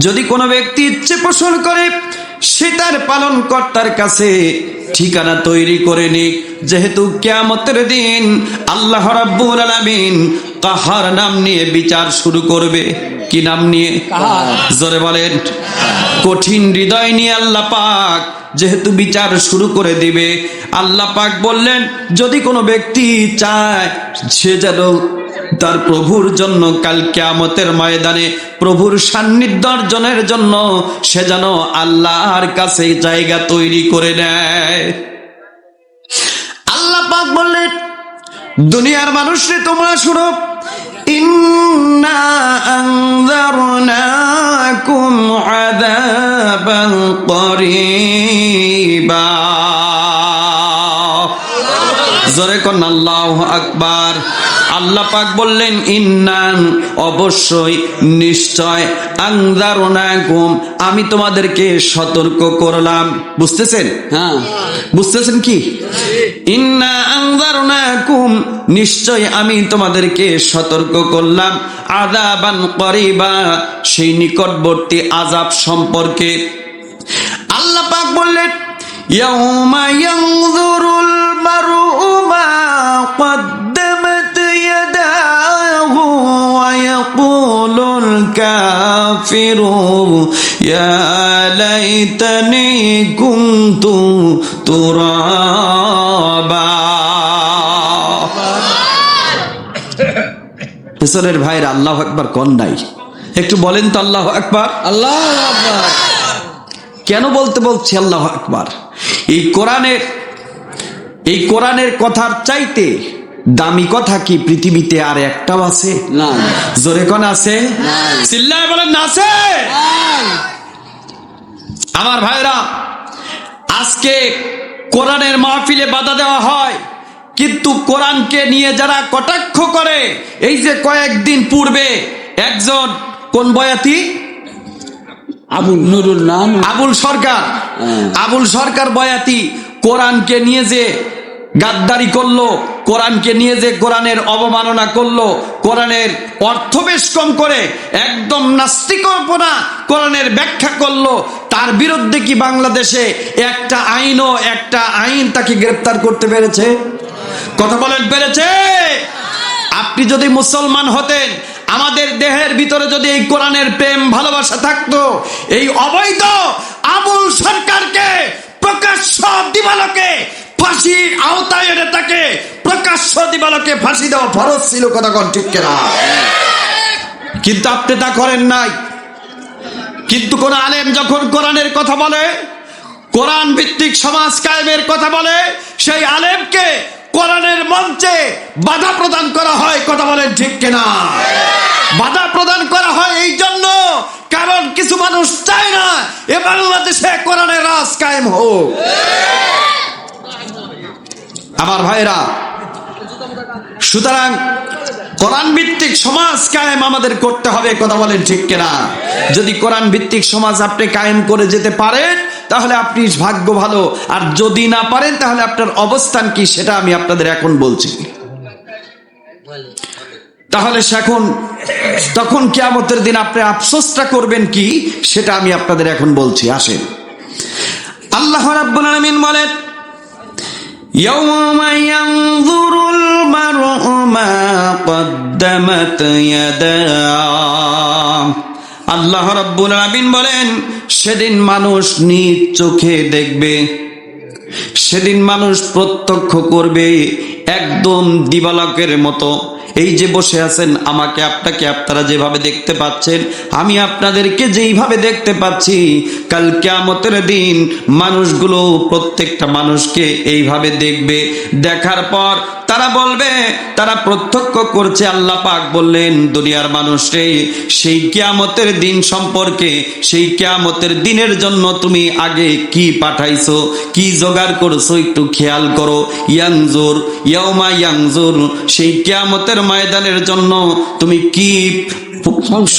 যদি কোনো ব্যক্তি ইচ্ছে পোষণ করে, সে তার পালন কর্তার কাছে ঠিকানা তৈরি করে নিক। যেহেতু কিয়ামতের দিন আল্লাহ রাব্বুল আলামিন কাহার নাম নিয়ে বিচার শুরু করবে। কি নাম নিয়ে? জোরে বলেন। কঠিন হৃদয় নিয়ে আল্লাহ পাক যেহেতু বিচার শুরু করে দিবে, আল্লাহ পাক বললেন যদি কোনো ব্যক্তি চায় সে যেন তার প্রভুর জন্য কাল কিয়ামতের ময়দানে প্রভুর সান্নিধ্য অর্জনের জন্য সে যেন আল্লাহর কাছে জায়গা তৈরি করে নেয়। আল্লাহ পাক বললেন দুনিয়ার মানুষরে তোমরা শুনো, ইন্না আনযারনাকুম আযাবান করিবা। জোরে কোন আল্লাহু আকবার। আল্লাহ পাক বললেন ইন্নান, অবশ্যই, নিশ্চয়, আনযারনাকুম, আমি তোমাদেরকে সতর্ক করলাম। বুঝতেছেন? হ্যাঁ, বুঝতেছেন কি? ইন্না আনযারনাকুম, নিশ্চয় আমি তোমাদেরকে সতর্ক করলাম, আযাবান করিবা, সেই নিকটবর্তী আযাব সম্পর্কে। আল্লাহ পাক বললেন ইয়াউমা ইয়ানযুরুল মারউ মা কদ্দামাত ইয়াদাহু ওয়া ইয়াকুলুল কাফিরু ইয়া লাইতানি কুনতু তুরাবা। পেছনের ভাইরা আল্লাহু আকবার কোন নাই? একটু বলেন তো আল্লাহু আকবার। আল্লাহু আকবার। কেন বলছি আল্লাহু আকবার? এই কোরআনের কথার চাইতে দামি কথা কি পৃথিবীতে আর একটাও আছে? না। জোরে কোন আছে? চিল্লায় বলেন না আছে? আমার ভাইরা, আজকে কোরআনের মাহফিলে বাধা দেওয়া হয়, কিন্তু কোরআনকে নিয়ে যারা কটাক্ষ করে, এই যে কয়েকদিন পূর্বে একজন কোন বয়াতি আবুল সরকার বয়াতি কোরআনকে নিয়ে যে গাদ্দারি করলো, কোরআনকে নিয়ে যে কোরআনের অবমাননা করলো, কোরআনের অর্থ বেশ কম করে একদম নাস্তিকপনা কোরআনের ব্যাখ্যা করলো, তার বিরুদ্ধে কি বাংলাদেশে একটা আইন তাকে গ্রেফতার করতে পেরেছে? কথা বলেন, পেরেছে? আপনি যদি মুসলমান হতেন, আমাদের দেহের ভিতরে যদি এই কোরআনের প্রেম ভালোবাসা থাকতো, এই অবৈধ আবুল সরকারকে প্রকাশ্য দিবালোকে ফাঁসি আওতায় এনে তাকে প্রকাশ্য দিবালোকে ফাঁসি দেওয়া ফরজ ছিল। কথা কোন ঠিক কিনা? কিন্তু আপনি তা করেন নাই। কিন্তু কোন আলেম যখন কোরআনের কথা বলে, কোরআন ভিত্তিক সমাজ কায়েমের কথা বলে, সেই আলেমকে কোরআনের মঞ্চে বাধা প্রদান করা হয়। কথা বলেন ঠিক কিনা? বাধা প্রদান করা হয় এই জন্য, কারণ কিছু মানুষ চায় না এ বাংলাদেশে কোরআনের রাজ কায়েম হোক। আমার ভাইরা, সুতরাং কোরআন ভিত্তিক সমাজ কায়েম আমাদের করতে হবে। কথা বলেন ঠিক কিনা? যদি কোরআন ভিত্তিক সমাজ আপনি কায়েম করে যেতে পারেন তাহলে আপনি ভাগ্য ভালো, আর যদি না পারেন তাহলে আপনার অবস্থান কি সেটা আমি আপনাদের এখন বলছি। তাহলে তখন কিয়ামতের দিন আপনি আফসোসটা করবেন কি সেটা আমি আপনাদের এখন বলছি। আসেন, আল্লাহ রাব্বুল আলামিন বলেন ইয়াউমা ইয়ানযুরুল মারউ মা কদ্দামাত ইয়াদাহু। আল্লাহ রাব্বুল আলামিন বলেন সেদিন মানুষ নিজ চোখে দেখবে, সেদিন মানুষ প্রত্যক্ষ করবে একদম দিবালকের মতো এই যে বসে আছেন, আমাকে আপনাকে আপনারা যেভাবে দেখতে পাচ্ছেন, আমি আপনাদেরকে যেইভাবে দেখতে পাচ্ছি, কাল কিয়ামতের দিন মানুষগুলো প্রত্যেকটা মানুষকে এইভাবে দেখবে। দেখার পর তারা বলবে, তারা প্রত্যক্ষ করছে, আল্লাহ পাক বললেন দুনিয়ার মানুষরে সেই কিয়ামতের দিন সম্পর্কে, সেই কিয়ামতের দিনের জন্য তুমি আগে কি পাঠাইছো, কি জোগাড় করছো একটু খেয়াল করো। ইয়াংজুর ইয়াউমা ইয়াংজুর, সেই কিয়ামতের ময়দানের জন্য তুমি কি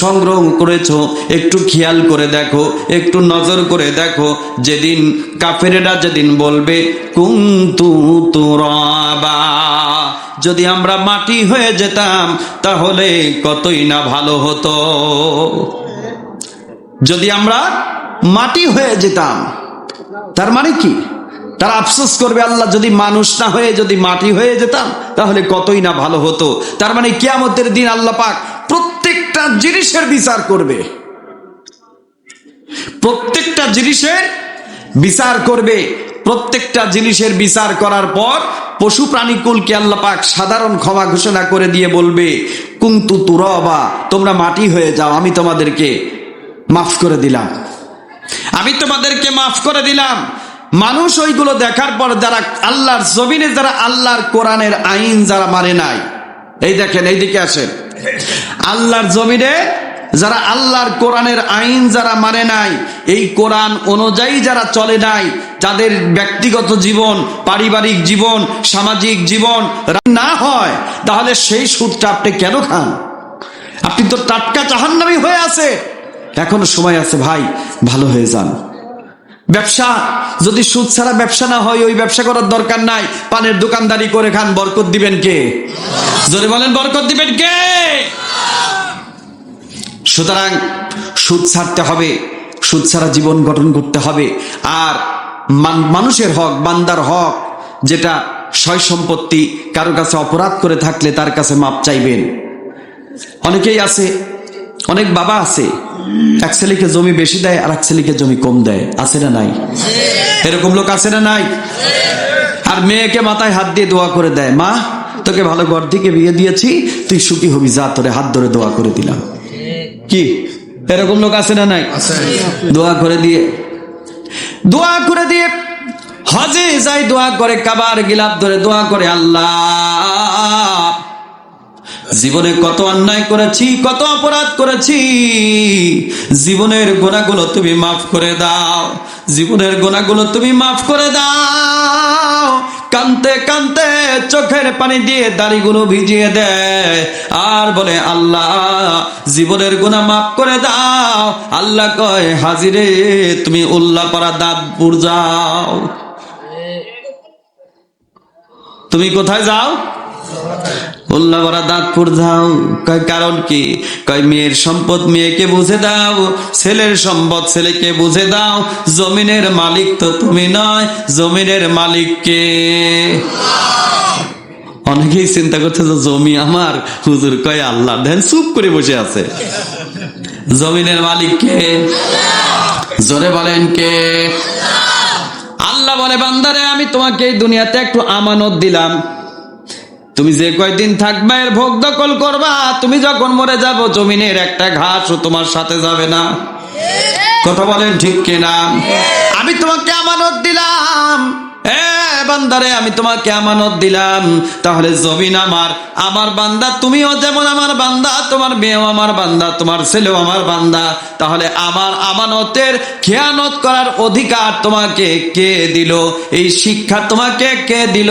সংগ্রহ করেছো একটু খেয়াল করে দেখো, একটু নজর করে দেখো। যেদিন কাফেরেরা যেদিন বলবে কুনতু তুরাবা, যদি আমরা মাটি হয়ে যেতাম তাহলে কতই না ভালো হতো। যদি আমরা মাটি হয়ে যেতাম, তার মানে কি? তারা আফসোস করবে, আল্লাহ যদি মানুষ না হয়ে যদি মাটি হয়ে যেতাম তাহলে কতই না ভালো হতো। তার মানে কিয়ামতের দিন আল্লাহ পাক প্রত্যেকটা জিনিসের বিচার করবে, প্রত্যেকটা জিনিসের বিচার করবে। প্রত্যেকটা জিনিসের বিচার করার পর পশু প্রাণীকুলকে আল্লাহ পাক সাধারণ ক্ষমা ঘোষণা করে দিয়ে বলবে কুনতু তুরাবা, তোমরা মাটি হয়ে যাও, আমি তোমাদেরকে মাফ করে দিলাম, আমি তোমাদেরকে মাফ করে দিলাম। মানুষ ওইগুলো দেখার পর যারা আল্লাহর জমিনে, যারা আল্লাহর কোরআনের আইন যারা মানে নাই, এই দেখেন এইদিকে আসেন, আল্লাহর জমিনে যারা আল্লাহর কোরআনের আইন যারা মানে নাই, এই কোরআন অনুযায়ী যারা চলে নাই, যাদের ব্যক্তিগত জীবন, পারিবারিক জীবন, সামাজিক জীবন না হয়, তাহলে সেই সুদটা আপনি কেন খান? আপনি তো টাটকা জাহান্নামী হয়ে আছে, এখনো সময় আছে ভাই, ভালো হয়ে যান। ব্যবসা যদি সুদ ছাড়া ব্যবসা না হয়, ওই ব্যবসা করার দরকার নাই, পানের দোকানদারি করে খান, বরকত দিবেন কে? জোরে বলেন, বরকত দিবেন কে? সুতরাং সুদ ছাড়তে হবে, সুদ ছাড়া জীবন গঠন করতে হবে। আর মানুষের হক, বান্দার হক, যেটা সয় সম্পত্তি, কারো কাছে অপরাধ করে থাকলে তার কাছে মাপ চাইবেন। অনেকেই আছে, অনেক বাবা আছে, এক ছেলেকে জমি বেশি দেয় আর এক ছেলেকে জমি কম দেয়, আছে না নাই? এরকম লোক আছে না নাই? আর মেয়েকে মাথায় হাত দিয়ে দোয়া করে দেয়, মা তোকে ভালো ঘর থেকে বিয়ে দিয়েছি, তুই সুখী হবি, যা তোরে হাত ধরে দোয়া করে দিলাম। কি এরকম লোক আছে না নাই? দোয়া করে দিয়ে হজে যাই, দোয়া করে, কাবার গিলাফ ধরে দোয়া করে, আল্লাহ জীবনে কত অন্যায় করেছি, কত অপরাধ করেছি, জীবনের গুনাহগুলো তুমি মাফ করে দাও, জীবনের গুনাহগুলো তুমি মাফ করে দাও। কানতে কানতে চোখের পানি দিয়ে দাড়িগুলো ভিজিয়ে দেয় আর বলে, আল্লাহ জীবনের গুনাহ মাফ করে দাও। আল্লাহ কয়, হাজিরে তুমি উল্লাপাড়া দাঁতপুর যাও। তুমি কোথায় যাও? উল্লাপাড়া দাঁতপুর যাও। কয় কারণ কি? কয় মেয়ের সম্পদ মেয়েকে বুঝে দাও, ছেলের সম্পদ ছেলেকে বুঝে দাও, জমিনের মালিক তো তুমি নয়, জমিনের মালিক কে? অনেকেই চিন্তা করছে যে জমি আমার, হুজুর কয় আল্লাহ, দেন চুপ করে বসে আছে। জমিনের মালিক কে? জোরে বলেন কে? আল্লাহ বলে, বান্দারে আমি তোমাকে এই দুনিয়াতে একটু আমানত দিলাম, তুমি যে কয়দিন থাকবা এর ভোগ দখল করবা, তুমি যখন মরে যাবো জমিনের একটা ঘাসও তোমার সাথে যাবে না। কথা বলেন ঠিক কিনা? আমি তোমাকে আমানত দিলাম, বান্দারে আমি তোমাকে আমানত দিলাম, তাহলে জমিন আমার, আমার বান্দা, তুমিও যেমন আমার বান্দা, তোমার মেয়েও আমার বান্দা, তোমার ছেলেও আমার বান্দা, তাহলে আমার আমানতের খেয়ানত করার অধিকার তোমাকে কে দিল? এই শিক্ষা তোমাকে কে দিল?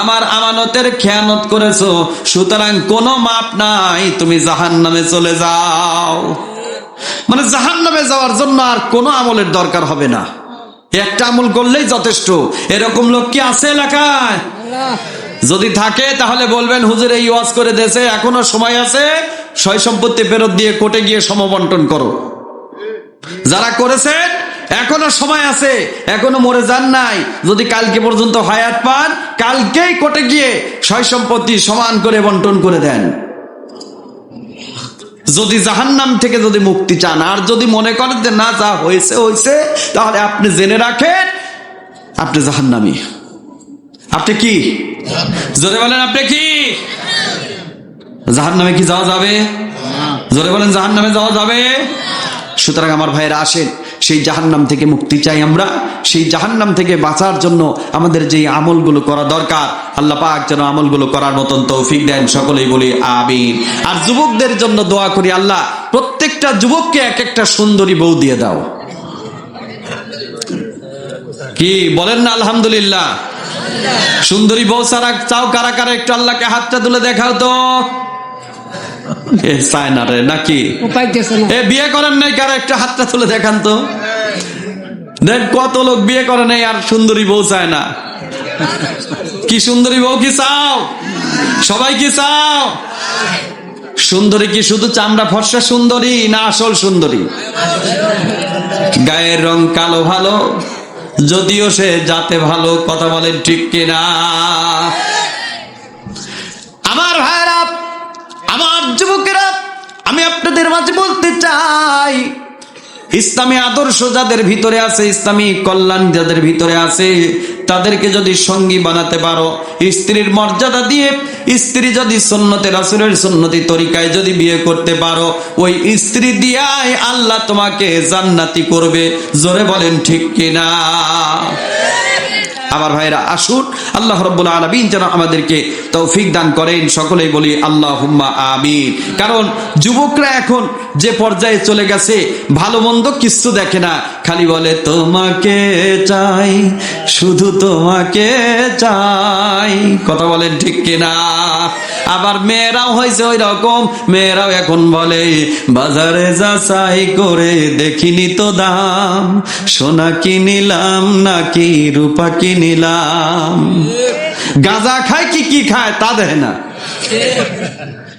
আমার আমানতের খেয়ানত করেছো, সুতরাং কোনো মাপ নাই, তুমি জাহান্নামে চলে যাও। মানে জাহান্নামে যাওয়ার জন্য আর কোনো আমলের দরকার হবে না, একটা আমল করলেই যথেষ্ট। এরকম লোক কি আছে এলাকায়? যদি থাকে তাহলে বলবেন, হুজুর এই ওয়াজ করে দেশে এখনো সময় আছে, সয় সম্পত্তি ফেরত দিয়ে কোর্টে গিয়ে সমবন্টন করো। যারা করেছে এখনো সময় আছে, এখনো মরে যান নাই, যদি কালকে পর্যন্ত হায়াত পান, কালকেই কোর্টে গিয়ে সয় সম্পত্তি সমান করে বন্টন করে দেন। যদি জাহান্নাম থেকে যদি মুক্তি চান, আর যদি মনে করেন যে না, যা হয়েছে হয়েছে, তাহলে আপনি জেনে রাখেন আপনি জাহান্নামী। আপনি কি? জোরে বলেন, আপনি কি? জাহান্নামে কি যাওয়া যাবে? জোরে বলেন, জাহান্নামে যাওয়া যাবে? সুতরাং আমার ভাইয়েরা আসেন, সেই জাহান্নাম থেকে মুক্তি চাই আমরা। সেই জাহান্নাম থেকে বাঁচার জন্য আমাদের যে আমলগুলো করা দরকার, আল্লাহ পাক যেন আমলগুলো করার মতন তৌফিক দেন। সকলেই বলি আমিন। আর যুবকদের জন্য দোয়া করি, আল্লাহ প্রত্যেকটা যুবককে এক একটা সুন্দরী বউ দিয়ে দাও। কি বলেন না আলহামদুলিল্লাহ? সুন্দরী বউ সারা চাও কারা কারা? একটু আল্লাহকে হাতটা তুলে দেখাও তো। চায় না রে নাকি? বিয়ে করেন নাই কারা? একটা হাতটা তুলে দেখান তো। দেখ কত লোক বিয়ে করে নাই আর সুন্দরী বউ চায় না। কি সুন্দরী বউ কি চাও? সবাই কি চাও? সুন্দরী কি শুধু চামড়া ফর্সা সুন্দরী না আসল সুন্দরী? গায়ের রং কালো ভালো, যদিও সে যাতে ভালো। কথা বলেন ঠিক কিনা? আমার ভাইরা, আমার যুবকেরা, আমি আপনাদের মাঝে বলতে চাই, ইসলামী আদর্শ যাদের ভিতরে আছে, ইসলামী কল্যাণ যাদের ভিতরে আছে, তাদেরকে যদি সঙ্গী বানাতে পারো, স্ত্রীর মর্যাদা দিয়ে, স্ত্রী যদি সুন্নতে রাসূলের সুন্নতি তরিকায় যদি বিয়ে করতে পারো, ওই স্ত্রী দিয়াই আল্লাহ তোমাকে জান্নাতি করবে। জোরে বলেন ঠিক কিনা? আমার ভাইরা আসুন, আল্লাহ রাব্বুল আলামিন যেন আমাদেরকে তৌফিক দান করেন। সকলেই বলি আল্লাহুম্মা আমিন। কারণ যুবকরা এখন যে পর্যায়ে চলে গেছে, ভালো মন্দ কিছু দেখে না, খালি বলে তোমাকে চাই, শুধু তোমাকে চাই। কথা বলেন ঠিক কিনা? আবার মেয়েরাও হয়েছে ওই রকম, মেয়েরাও এখন বলে বাজারে যাচাই করে দেখিনি তো দাম, সোনা কিনিলাম নাকি রূপা কিনিলাম। গাঁজা খায় কি কি খায় তা দেখে না।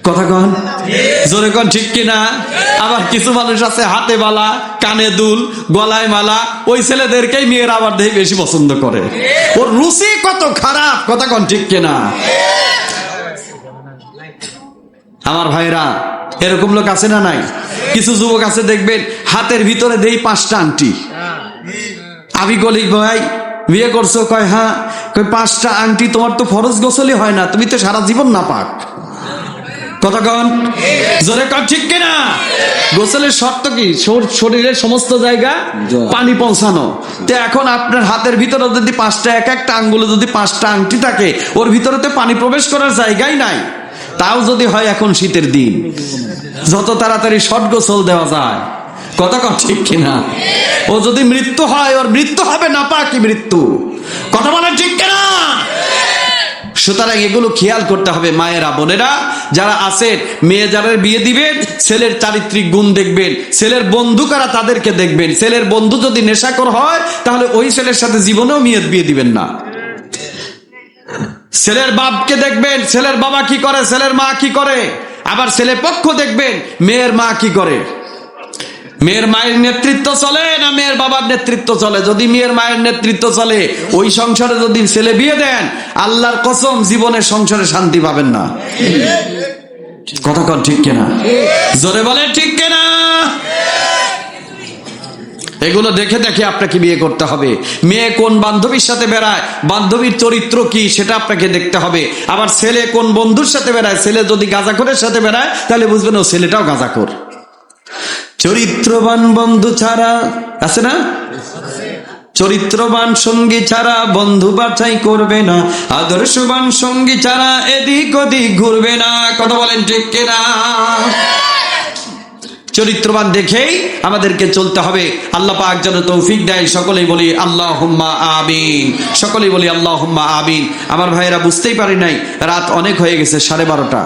কথা কন, জোরে কন ঠিক কিনা? আবার কিছু মানুষ আছে হাতে বালা, কানে দুল, গলায় মালা, ওই ছেলেদেরকেই মেয়েরা আবার দেখে বেশি পছন্দ করে। ওর রুচি কত খারাপ। কথা কন ঠিক কিনা? আমার ভাইরা, এরকম লোক আছে না নাই? কিছু যুবক আছে দেখবেন হাতের ভিতরে দেই 5টা আংটি। আমি বলি ভাই বিয়ে করছো? কয় হ্যাঁ। কয় 5টা আংটি তোমার তো ফরজ গোসলই হয় না, তুমি তো সারা জীবন না পাক। কথা কন, জোরে কন ঠিক কিনা? গোসলের শর্ত কি? শরীরের সমস্ত জায়গা পানি পৌঁছানো। তো এখন আপনার হাতের ভিতরে যদি 5টা, এক একটা আঙ্গুলে যদি 5টা আংটি থাকে, ওর ভিতরে তো পানি প্রবেশ করার জায়গাই নাই। তাও যদি হয় এখন শীতের দিন, যত তাড়াতাড়ি শর্ট গোসল দেওয়া যায়। কথা কন ঠিক কিনা? ও যদি মৃত্যু হয়, ওর মৃত্যু হবে না পাকি মৃত্যু। কথা বলেন ঠিক কিনা? সুতরাং এগুলো খেয়াল করতে হবে। মায়েরা, বোনেরা যারা আছেন, মেয়ে যারা বিয়ে দিবেন, ছেলের চারিত্রিক গুণ দেখবেন, ছেলের বন্ধু কারা তাদেরকে দেখবেন। ছেলের বন্ধু যদি নেশাখোর হয়, তাহলে ওই ছেলের সাথে জীবনেও মেয়ে বিয়ে দিবেন না। ছেলের বাপকে দেখবেন, ছেলের বাবা কি করে, ছেলের মা কি করে। আবার ছেলে পক্ষ দেখবেন, মেয়ের মা কি করে। মেয়ের মায়ের নেতৃত্ব চলে না মেয়ের বাবার নেতৃত্ব চলে? যদি মেয়ের মায়ের নেতৃত্ব চলে, ওই সংসারে যদি ছেলে বিয়ে দেন, আল্লাহর কসম জীবনের সংসারে শান্তি পাবেন না। কথা কন ঠিক কিনা? জোরে বলে ঠিক কিনা? এগুলো দেখে দেখে আপনাকে বিয়ে করতে হবে। মেয়ে কোন বান্ধবীর সাথে বেড়ায়, বান্ধবীর চরিত্র কি, সেটা আপনাকে দেখতে হবে। আবার ছেলে কোন বন্ধুর সাথে বেড়ায়, ছেলে যদি গাঁজাখোরের সাথে বেড়ায়, তাহলে বুঝবেন ও ছেলেটাও গাঁজাখোর। চরিত্রবান বন্ধু ছাড়া, আছে না? চরিত্রবান সঙ্গী ছাড়া বন্ধু বাছাই করবে না, আদর্শবান সঙ্গী ছাড়া এদিক ওদিক ঘুরবে না। কথা বলেন ঠিক কিনা? চরিত্রবান দেখেই আমাদেরকে চলতে হবে। আল্লাহ পাক যেন তৌফিক দেয়। সকলেই বলি আল্লাহুম্মা আমিন। সকলেই বলি আল্লাহুম্মা আমিন। আমার ভাইয়েরা, বুঝতেই পারি নাই, রাত অনেক হয়ে গেছে, 12:30।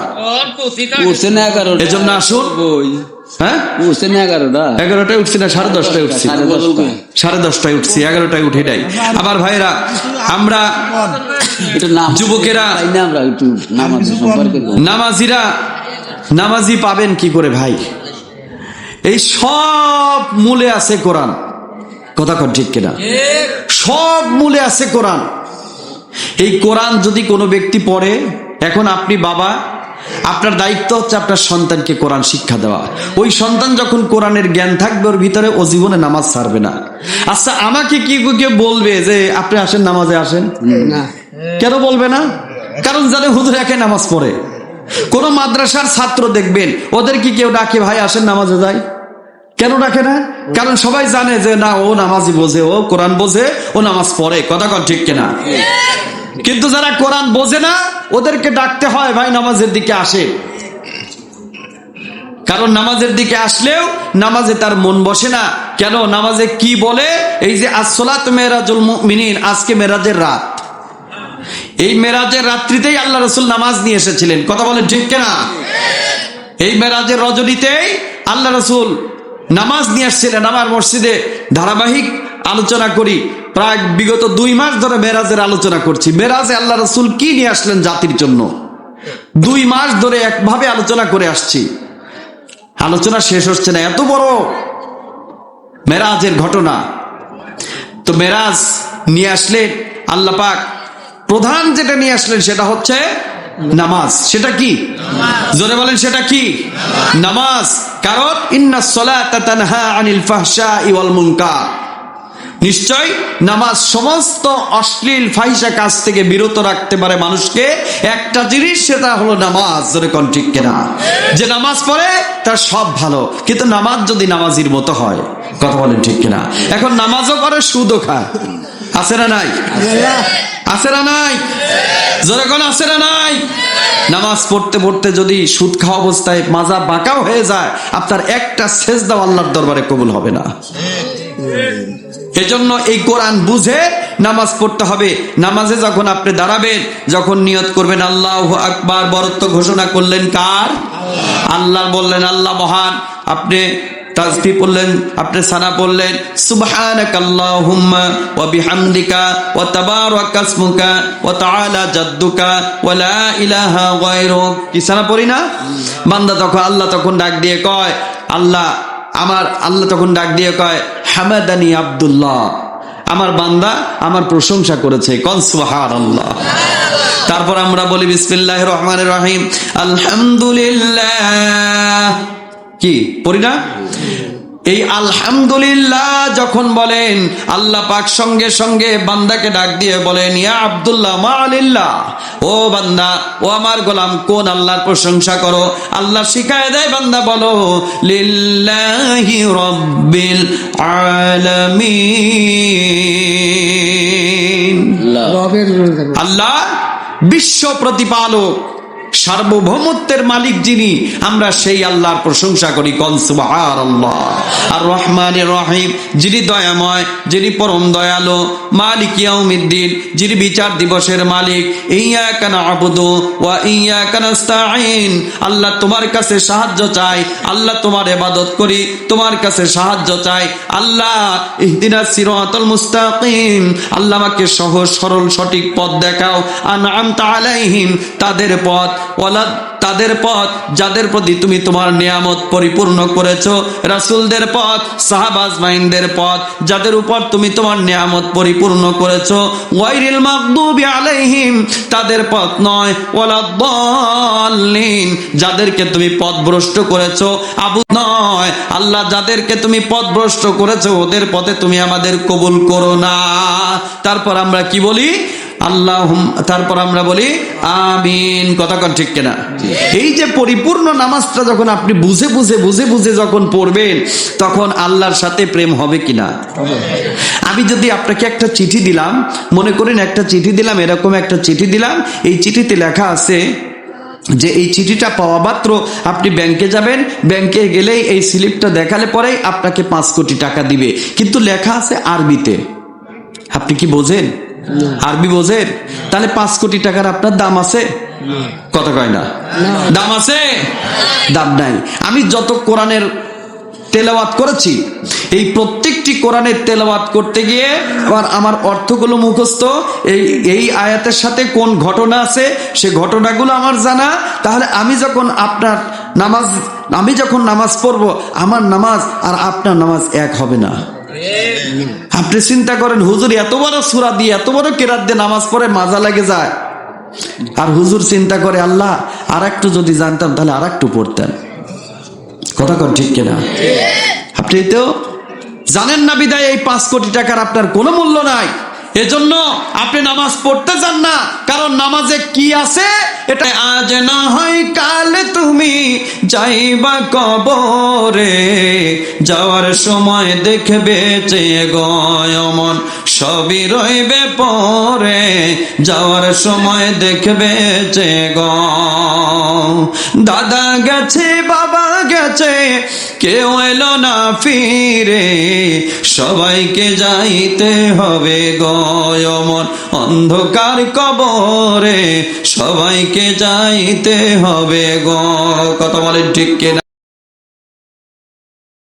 এজন্য আসুন। হ্যাঁ, 11টায় উঠছি না, 10:30টায় উঠছি। 10:30টায় উঠছি, 11টায় উঠে নাই। আমার ভাইয়েরা, আমরা যুবকেরা নামাজিরা, নামাজি পাবেন কি করে ভাই? এই সব মূলে আছে কোরআন। কথা কন ঠিক কিনা? সব মূলে আছে কোরআন। এই কোরআন যদি কোনো ব্যক্তি পড়ে, এখন আপনি বাবা, আপনার দায়িত্ব হচ্ছে আপনার সন্তানকে কোরআন শিক্ষা দেওয়া। ওই সন্তান যখন কোরআনের জ্ঞান থাকবে ওর ভিতরে, ও জীবনে নামাজ ছাড়বে না। আচ্ছা, আমাকে কি কেউ বলবে যে আপনি আসেন নামাজে আসেন? না, কেন বলবে না? কারণ জানে হুজুর একে নামাজ পড়ে। কোন মাদ্রাসার ছাত্র দেখবেন ওদের কি কেউ ডাকে ভাই আসেন নামাজে যাই? কেন ডাকে না? কারণ সবাই জানে যে না ও নামাজি বোঝে, ও কোরআন বোঝে, ও নামাজ পড়ে। কথা কন ঠিক কিনা? কিন্তু যারা কোরআন বোঝে না ওদেরকে ডাকতে হয় ভাই নামাজের দিকে আসে। কারণ নামাজের দিকে আসলেও নামাজে তার মন বসে না। কেন? নামাজে কি বলে? এই যে আসসালাতু মিরাজুল মুমিনিন, আজকে মেরাজের রাত। এই মেরাজের রাত্রিতেই আল্লাহ রাসূল নামাজ নিয়ে এসেছিলেন। কথা বলেন ঠিক কিনা? এই মেরাজের রজনীতেই আল্লাহ রাসূল নামাজ নিয়ে আসছিলেন। আমার মসজিদে ধারাবাহিক আলোচনা করি, প্রায় বিগত 2 মাস ধরে মেরাজের আলোচনা করছি। মেরাজে আল্লাহ রাসূল কি নিয়ে আসলেন জাতির জন্য 2 মাস ধরে একভাবে আলোচনা করে আসছি। আলোচনা শেষ হচ্ছে না, এত বড় মেরাজের ঘটনা। তো মেরাজ নিয়ে আসলেন আল্লাহ পাক, প্রধান যেটা নিয়ে আসলেন সেটা হচ্ছে নামাজ। সেটা কি? জোরে বলেন সেটা কি? নামাজ। কারণ ইন্নাস সালাতা তানহা আনিল ফাহশাই ওয়াল মুনকার, নিশ্চয় নামাজ সমস্ত অশ্লীল ফাহিশা কাজ থেকে বিরত রাখতে পারে মানুষকে। একটা জিনিস, সেটা হলো নামাজ। জোরে কোন ঠিক কিনা? যে নামাজ পড়ে তার সব ভালো, কিন্তু নামাজ যদি নামাজির মতো হয়। কথা বলেন ঠিক কিনা? এখন নামাজও করে সুদও খায়, আছে না নাই? আছে না নাই? জোরে কোন আছে না নাই? নামাজ পড়তে পড়তে যদি সুদ খাওয়া অবস্থায় মাজা বাঁকাও হয়ে যায়, আপনার একটা সেজদা আল্লাহর দরবারে কবুল হবে না। এজন্য এই কোরআন বুঝে নামাজ পড়তে হবে। নামাজে যখন আপনি দাঁড়াবেন, যখন নিয়ত করবেন আল্লাহু আকবার, বরত্ব ঘোষণা করলেন কার? আল্লাহ। বললেন আল্লাহ মহান। আপনি তাসবিহ পড়লেন, আপনি সানা পড়লেন সুবহানাকাল্লাহুম্মা ওয়া বিহামদিকা ওয়া তাবারাকা ইসমুকা ওয়া তাআলা জাদ্দুকা ওয়া লা ইলাহা গায়রুক। কি সানা পড়ি না? বান্দা তখন আল্লাহ তখন ডাক দিয়ে কয় আল্লাহ তখন ডাক দিয়ে কয় হামাদানি আব্দুল্লাহ, আমার বান্দা আমার প্রশংসা করেছে। কোন সুবহানাল্লাহ। তারপর আমরা বলি বিসমিল্লাহির রহমানির রহিম, আলহামদুলিল্লাহ। কি পড়ি না? এই আলহামদুলিল্লাহ যখন বলেন, আল্লাহ পাক সঙ্গে সঙ্গে বান্দাকে ডাক দিয়ে বলেন ইয়া আব্দুল্লাহ মা আলিল্লাহ, ও বান্দা, ও আমার গোলাম, কোন আল্লাহর প্রশংসা করো? আল্লাহ শিখায় দেয়, বান্দা বলো লিল্লাহি রাব্বিল আলামিন। রবের গুণগান। আল্লাহ বিশ্ব প্রতিপালক, সার্বভৌমত্বের মালিক যিনি, আমরা সেই আল্লাহর প্রশংসা করি। কোন সুবহানাল্লাহ। আর রহমানির রহিম, যিনি দয়াময়, যিনি পরম দয়ালু, মালিক ইয়াউমিদ্দিন, যিনি বিচার দিবসের মালিক। ইয়্যাকা না'বুদু ওয়া ইয়্যাকা নাস্তাঈন, আল্লাহ তোমার কাছে সাহায্য চাই, আল্লাহ তোমার ইবাদত করি, তোমার কাছে সাহায্য চাই। আল্লাহ ইহদিনাস সিরাতাল মুস্তাকিম, আল্লাহ আমাকে সহজ সরল সঠিক পথ দেখাও। আনআমতা আলাইহিম, তাদের পথ, ওয়ালা তাদের পথ যাদের প্রতি তুমি তোমার নিয়ামত পরিপূর্ণ করেছো। রাসূলদের পথ, সাহাবা আজমাইনদের পথ, যাদের উপর তুমি তোমার নিয়ামত পরিপূর্ণ করেছো। গায়রিল মাগদুবি আলাইহিম, তাদের পথ নয়, ওয়ালাদ-দাল্লিন, যাদেরকে তুমি পথভ্রষ্ট করেছো। আবু নয়, আল্লাহ যাদেরকে তুমি পথভ্রষ্ট করেছো ওদের পথে তুমি আমাদের কবুল করো না। তারপর আমরা কি বলি? তারপর আমরা বলি আমিন। কথা কন ঠিক কিনা? এই যে পরিপূর্ণ নামাজটা যখন আপনি বুঝে বুঝে যখন পড়বেন, তখন আল্লাহর সাথে প্রেম হবে কিনা? আমি যদি আপনাকে একটা চিঠি দিলাম, মনে করেন একটা চিঠি দিলাম, এরকম একটা চিঠি দিলাম, এই চিঠিতে লেখা আছে যে এই চিঠিটা পাওয়া মাত্র আপনি ব্যাংকে যাবেন, ব্যাংকে গেলেই এই স্লিপটা দেখালে পরেই আপনাকে 5 কোটি টাকা দিবে, কিন্তু লেখা আছে আরবিতে। আপনি কি বোঝেন? আরবি বোঝেন? তাহলে 5 কোটি টাকার আপনার দাম আছে? কথা কয় না? দাম আছে? দাম নাই। আমি যত কোরআনের তেলাওয়াত করেছি, এই প্রত্যেকটি কোরআনের তেলাওয়াত করতে গিয়ে আমার অর্থগুলো মুখস্থ, এই আয়াতের সাথে কোন ঘটনা আছে সে ঘটনাগুলো আমার জানা। তাহলে আমি যখন নামাজ পড়বো, আমার নামাজ আর আপনার নামাজ এক হবে না। আপনি চিন্তা করেন, হুজুর এত বড় সূরা দিয়ে, এত বড় কেরাত দিয়ে নামাজ পড়ে মাজা লাগে যায়, আর হুজুর চিন্তা করে আল্লাহ আর একটু যদি জানতাম তাহলে আর একটু পড়তেন। কথা কন ঠিক কিনা? আপনি তো জানেন না বিদায় এই 5 কোটি টাকার আপনার কোনো মূল্য নাই। এজন্য আপনি নামাজ পড়তে চান না, কারণ নামাজে কি আছে এটা আজ না হয় কাল তুমি যাইবা কবরে, যাওয়ার সময় দেখবে যে গয়মন সবই রইবে পরে, যাওয়ার সময় দেখবে যে দাদা গেছে বাবা গেছে কেউ এলো না ফিরে, সবাইকে যাইতে হবে গয়মন অন্ধকার কবরে, সবাইকে যাইতে হবে কথা বলেন ঠিক কিনা?